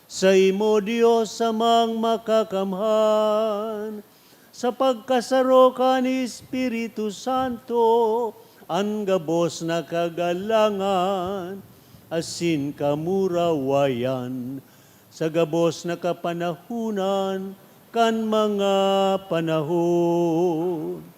Sa imo Diyos amang makakamhan, sa pagkasaro ka ni Espiritu Santo, ang gabos na kagalangan, asin kamurawayan, sa gabos na kapanahunan, kan mga panahon.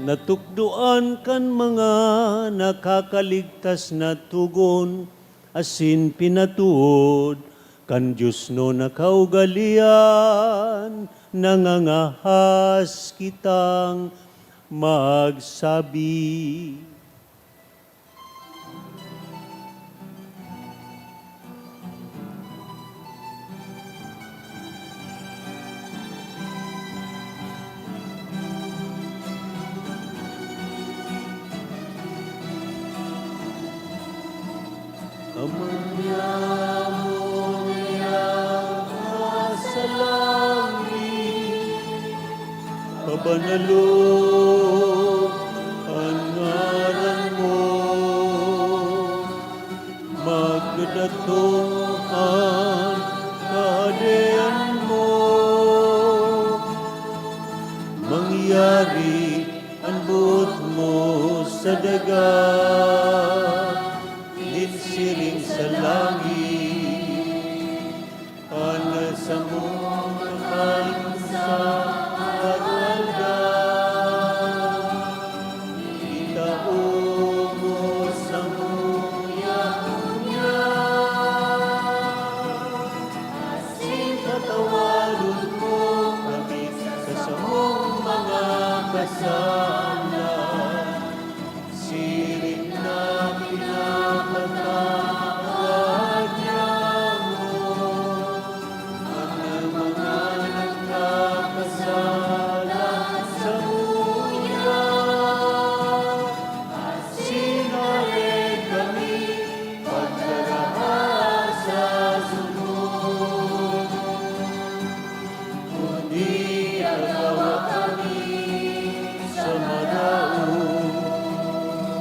Natukduan kan mga nakakaligtas na tugon, asin pinatuod, kan Diyos no nakaugalian, nangangahas kitang magsabi. Amanyamu niyang sa langit, pabanalo ang ngaran mo, magdatong ang kahadean mo, mangyari ang buot mo sa dagat, siring sa langit, ana sa mong kakansa at aldan, itaon mo sa muya-muya, asin patawarin mo kami sa samong mga kasalan, siring na pinapatawad niya mo, ang mga nagkakasala sa muya, sinalin kami pagdaraan sa sunod, kundi agawa kami sa maraon.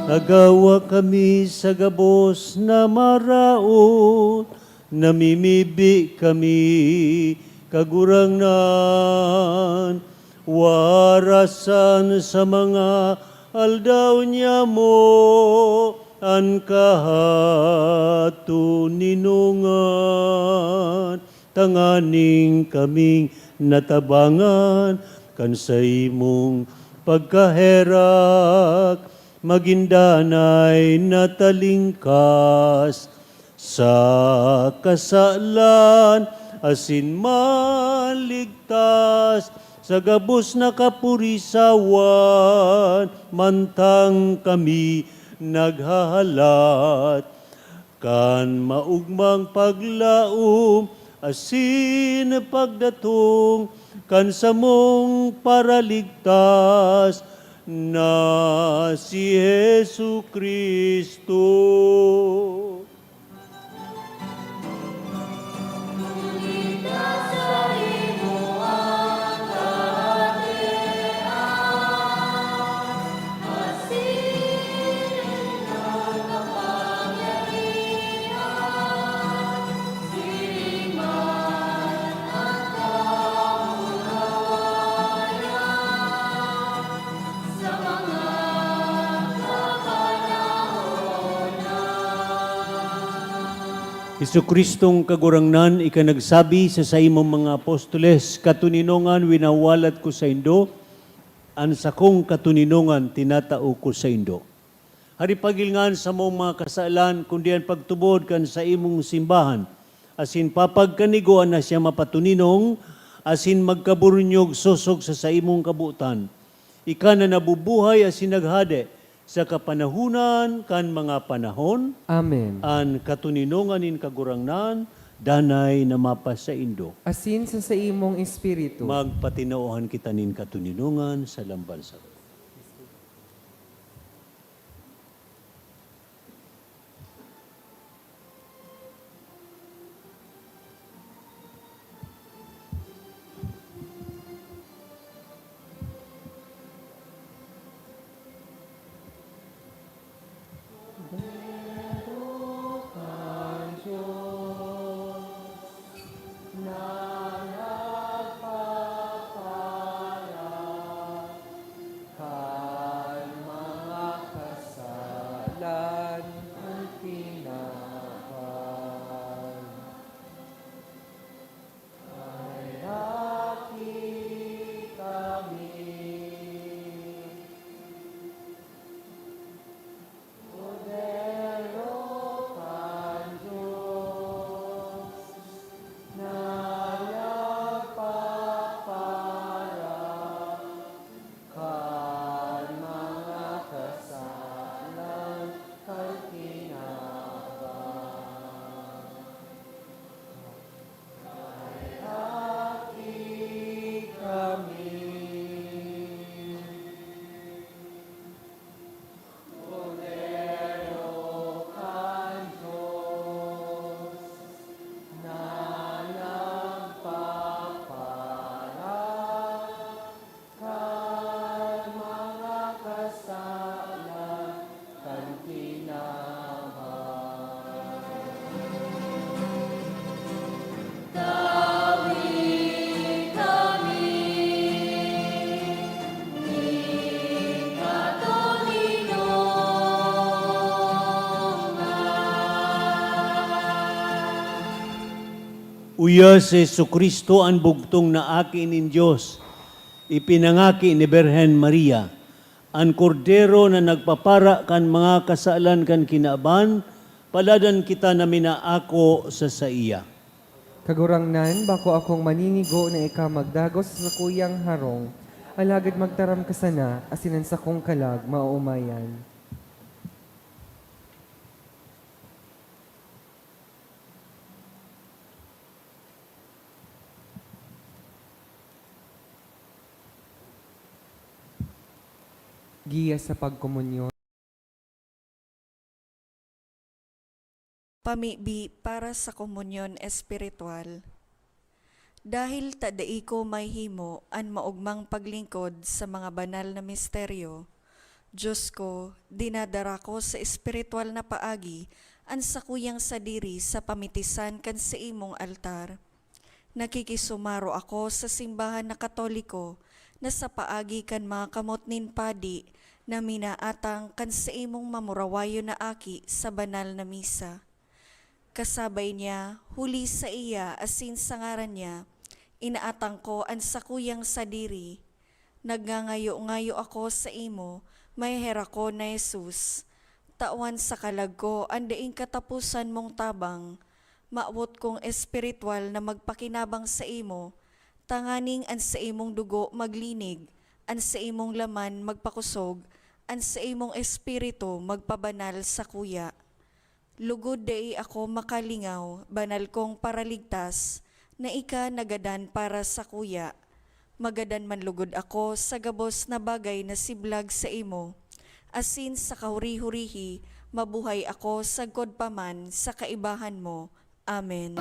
Agawa kami sa gabos na maraot, namimibi kami kagurangnan, warasan sa mga aldaw niya mo, an kahatuninungan, tanganing kaming natabangan, kan sa imong pagkaherak, magindanay natalingkas sa kasalan, asin maligtas, sa gabos na kapurisawan, mantang kami naghahalat. Kan maugmang paglaom, asin pagdatong, kan samong paraligtas, na si Jesu Kristo. Kristong kagurangnan, ikanagsabi sa imong mga apostoles, katuninongan winawalat ko sa Indo, ang sakong katuninongan tinatao ko sa Indo. Hari pagilngan sa mong mga kasalan, kundi ang pagtubod kan sa imong simbahan, asin papagkaniguan na siya mapatuninong, asin magkaburunyog susog sa imong kabutan. Ika na nabubuhay asin naghade, sa kapanahunan kan mga panahon, Amen. an katuninongan in kagurangnan, danay na mapa sa Indo. Asin sa imong espiritu. Magpatinauhan kita nin katuninongan sa lambansa. Uya si Jesucristo ang bugtong na akin in Diyos, ipinangaki ni Birhen Maria, ang kordero na nagpapara kan mga kasalan kan kinaaban, paladan kita na minaako sa iya. Kagurangnan, bako akong maninigo na ika magdagos sa kuyang harong, alagad magtaram ka sana, asinan sa kong kalag, mauumayan. Giya sa pagkomunyon. Pamibi para sa komunyon espiritual. Dahil tadai ko may himo an maugmang paglingkod sa mga banal na misteryo, Diyos ko, dinadara ko sa espiritual na paagi an sakuyang sadiri sa pamitisan kan sa imong altar. Nakikisumaro ako sa simbahan na Katoliko na sa paagi kan mga kamot nin padi na minaatang kan sa imong mamurawayo na aki sa banal na misa. Kasabay niya, huli sa iya asin sa ngaran niya, inaatang ko ang sakuyang sadiri. Nagngangayo-ngayo ako sa imo, may hera ko na Jesus. tawan sa kalag ko, andaing katapusan mong tabang, maawot kong espiritual na magpakinabang sa imo, tanganing an sa imong dugo maglinig, an sa imong laman magpakusog, an sa imong espiritu magpabanal sa kuya. Lugod dai ako makalingaw, banal kong paraligtas, na ika nagadan para sa kuya. Magadan man lugod ako sa gabos na bagay na siblag sa imo. Asin sa kahuri-hurihi, mabuhay ako sagkod paman sa kaibahan mo. Amen.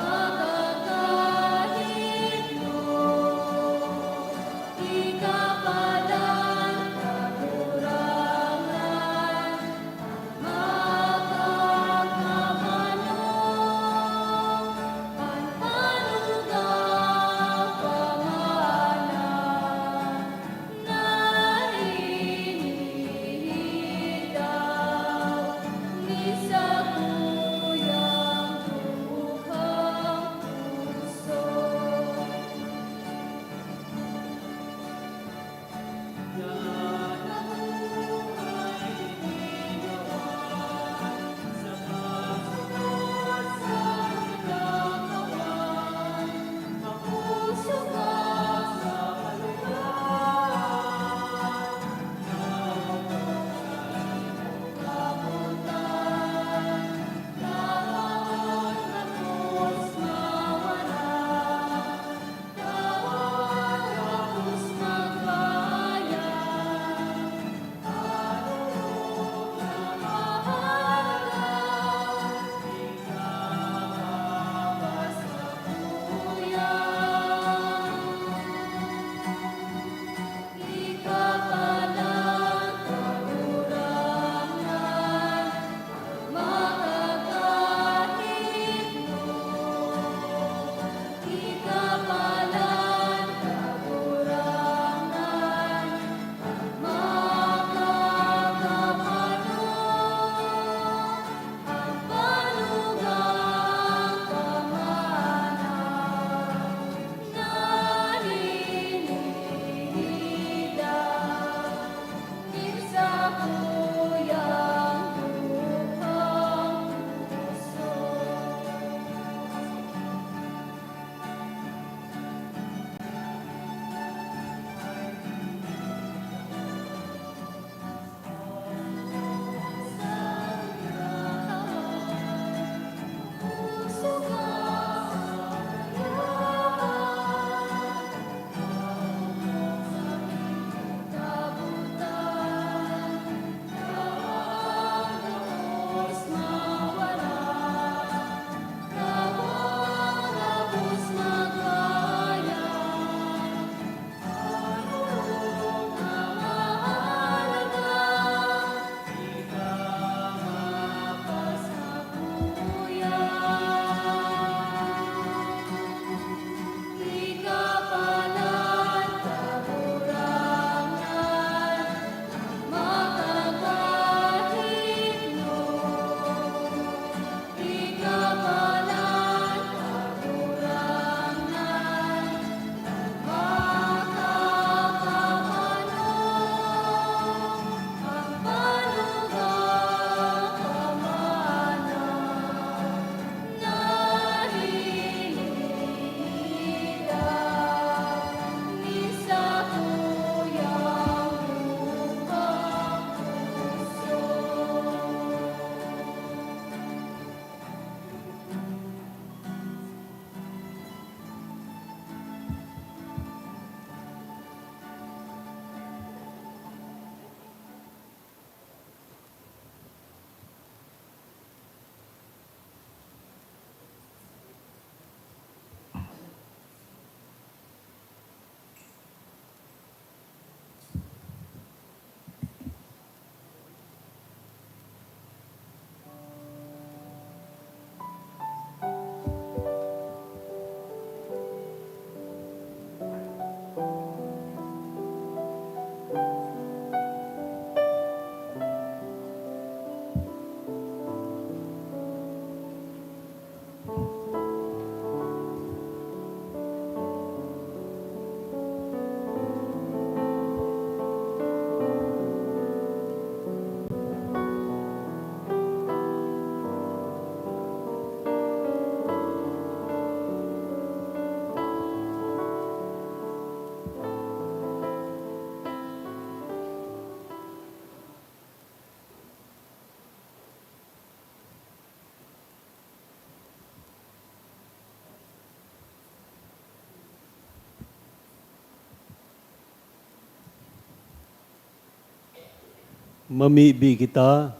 Mamibi kita.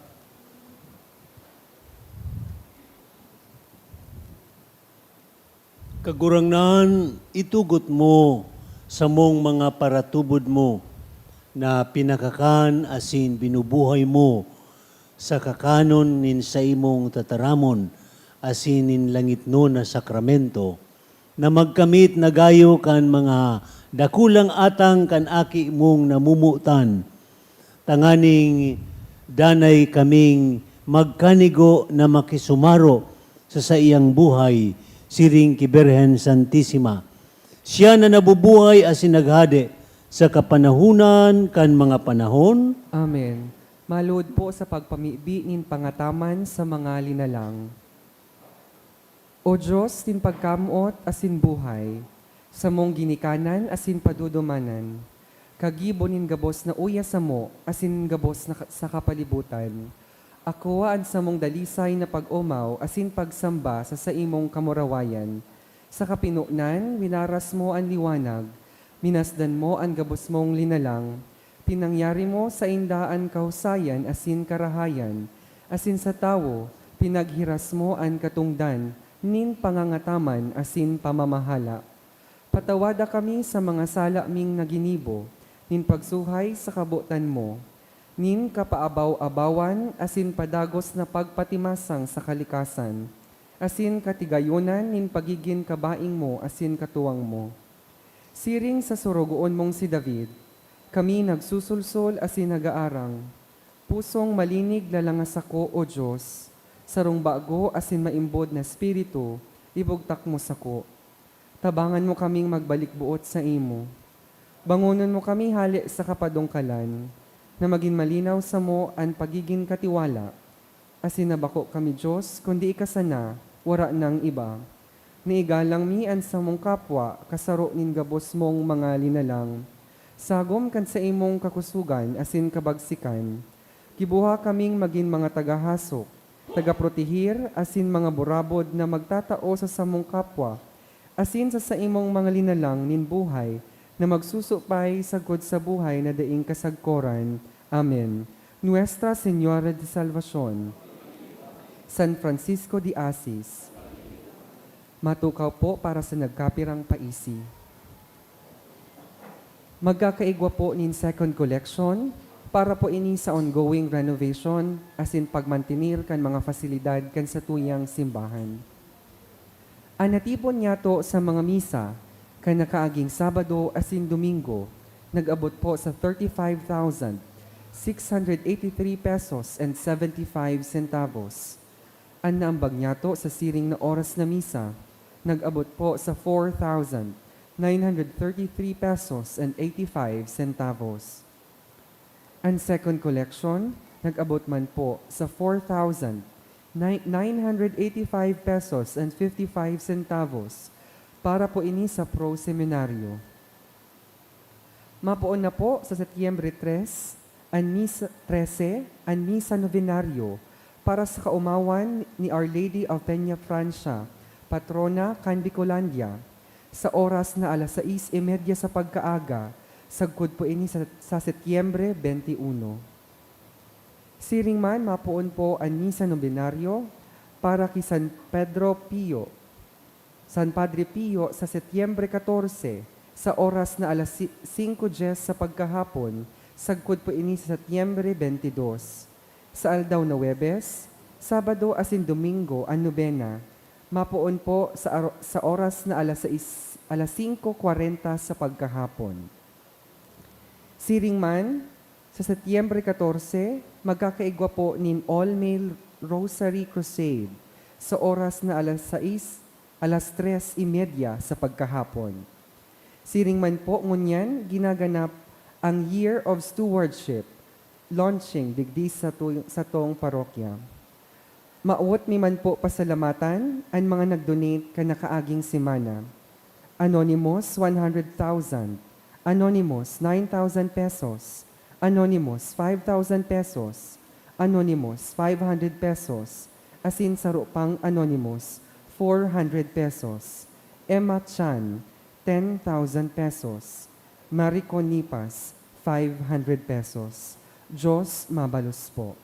Kagurangnan, itugot mo sa mong mga paratubod mo na pinakakan asin binubuhay mo sa kakanon nin sa imong tataramon asin nin langit no na sakramento na magkamit na gayo kan mga dakulang atang kan aki mong namumutan tanganing danay kaming magkanigo na makisumaro sa iyang buhay siring ki Birhen Santissima. Siya na nabubuhay asin naghade sa kapanahunan kan mga panahon. Amen. Malud po sa pagpamibi nin pangataman sa mga linalang. O Diyos, tin pagkamot asin buhay, sa mong ginikanan asin padudumanan, kagibo nin gabos na uya sa mo, asin gabos na sa kapalibutan. Akuwaan sa mong dalisay na pag-umaw, asin pagsamba sa imong kamurawayan. Sa kapinunan, winaras mo ang liwanag, minasdan mo ang gabos mong linalang, pinangyari mo sa indaan kahusayan, asin karahayan, asin sa tawo, pinaghiras mo ang katungdan, nin pangangataman, asin pamamahala. Patawada kami sa mga sala ming naginibo, nin pagsuhay sa kabutan mo, nin kapaabaw-abawan, asin padagos na pagpatimasang sa kalikasan, asin katigayunan, nin pagigin kabaing mo, asin katuwang mo. Siring sa surugoon mong si David, kami nagsusulsol asin nagaarang, pusong malinig lalangas ako, O Diyos, sarong bago asin maimbod na spiritu, ibugtak mo sako. Tabangan mo kaming magbalik buot sa imo. Bangunan mo kami hali sa kapadongkalan, na maging malinaw sa mo ang pagiging katiwala. Asin nabako kami Diyos, kundi ikasana, wara ng iba. Niigalang mi an sa mong kapwa, kasaro nin gabos mong mga linalang. Sagom kan sa imong kakusugan, asin kabagsikan. Kibuha kaming maging mga tagahasok, tagaprotihir, asin mga burabod na magtatao sa samong kapwa, asin sa imong mga linalang nin buhay, na magsusupay sagod sa buhay na daing kasagkoran. Amen. Nuestra Señora de Salvacion, San Francisco de Assis, matukaw po para sa nagkapirang paisi. Magkakaigwa po nin second collection para po ini sa ongoing renovation asin pagmantinir kan mga fasilidad kan sa tuyang simbahan. Anatipon niya to sa mga misa kan nakaaging Sabado asin Domingo, nag-abot po sa 35,683 pesos and 75 centavos. Ang naambag niya to sa siring na oras na misa, nag-abot po sa 4,933 pesos and 85 centavos. Ang second collection, nag-abot man po sa 4,985 pesos and 55 centavos para po ini sa Pro Seminaryo. Mapoon na po sa Setyembre 3, ang misa 13, ang misa novenaryo para sa kaumawan ni Our Lady of Peña Francia, patrona kan Bicolandia, sa oras na alas 6:30 sa pagkaaga, sagkod po ini sa Setyembre 21. Siring man, mapoon po ang misa novenaryo para kay San Padre Pio sa Setyembre 14, sa oras na alas 5:10 sa pagkahapon, sagkod po ini sa Setyembre 22. Sa aldaw na Webes, Sabado asin Domingo ang nobena, mapoon po sa oras na alas 5:40 sa pagkahapon. Siring man, sa Setyembre 14, magkakaigwa po nin All-Male Rosary Crusade sa oras na alas 3:30 sa pagkahapon. Siring man po ngunyan, ginaganap ang Year of Stewardship, launching digdi sa tong parokya. Maawat mi man po pasalamatan ang mga nag-donate ka nakaaging simana. Anonymous, 100,000. Anonymous, 9,000 pesos. Anonymous, 5,000 pesos. Anonymous, 500 pesos. Asin sa rupang Anonymous, 400 pesos. Emma Chan, 10,000 pesos. Marico Nipas, 500 pesos. Diyos mabalos po.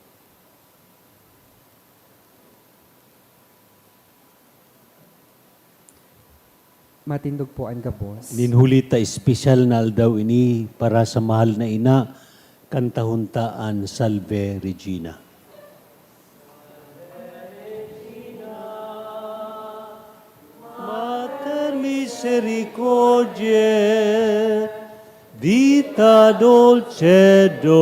Matindog po ang gabos. Ninhulita espesyal na aldaw ini para sa mahal na ina, kantahuntaan Salve Regina. Mater misericordiae, vita dulcedo,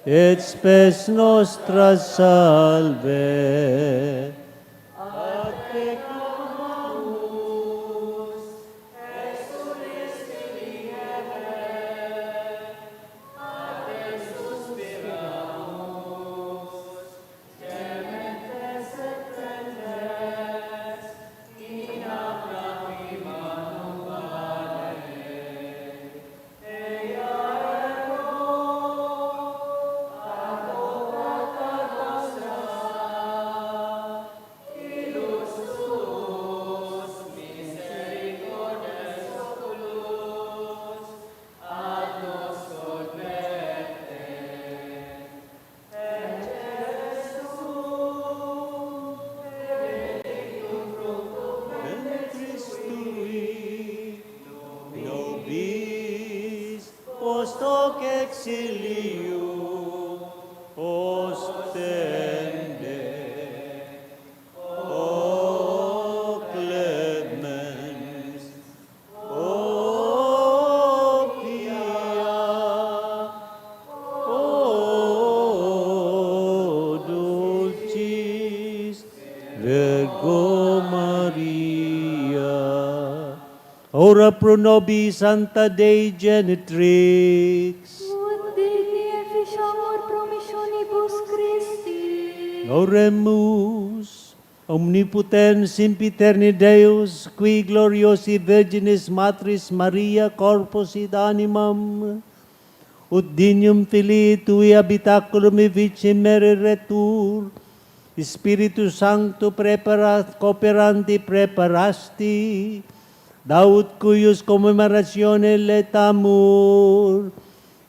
et spes nostra salve. Ad te nobis post hoc exilium ostende, o clemens, o pia, o dulcis Virgo Maria. Ora pro nobis Santa Dei Genitrix. Ut digni efficiamur promissionibus Christi. Oremus, omnipotens sempiterni Deus, qui gloriosi Virginis Matris Maria corpus et animam, ut dignum Filii Tui habitaculum e vici mereretur, Spiritus Sancto cooperanti preparasti, Daud cuius commemoratione letamur,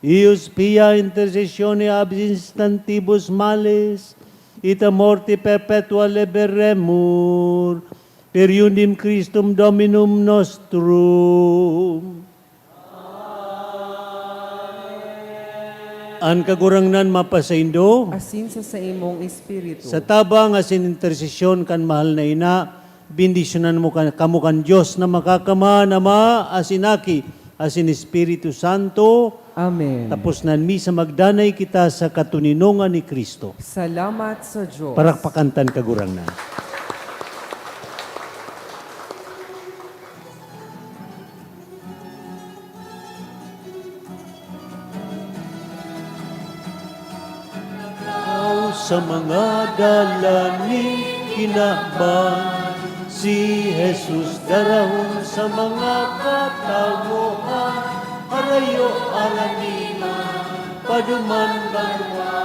ius pia intercessione ab instantibus males, ita morte perpetua liberemur, per iudim Christum Dominum nostrum. An kagurangnan mapasaindo, Asin sa imong espiritu. sa tabang asin intersesyon kan mahal na ina, bendisyonan mo kamo kan Diyos na makakama, Ama, asinaki, asin Espiritu Santo, Amen. tapos nan misa magdanay kita sa katuninongan ni Kristo. Salamat sa Diyos. Parakpakantan kagurangnan. Sa mga dalaning kinakban, si Jesus darahon sa mga katawohan, arayo aramina, paduman banwa,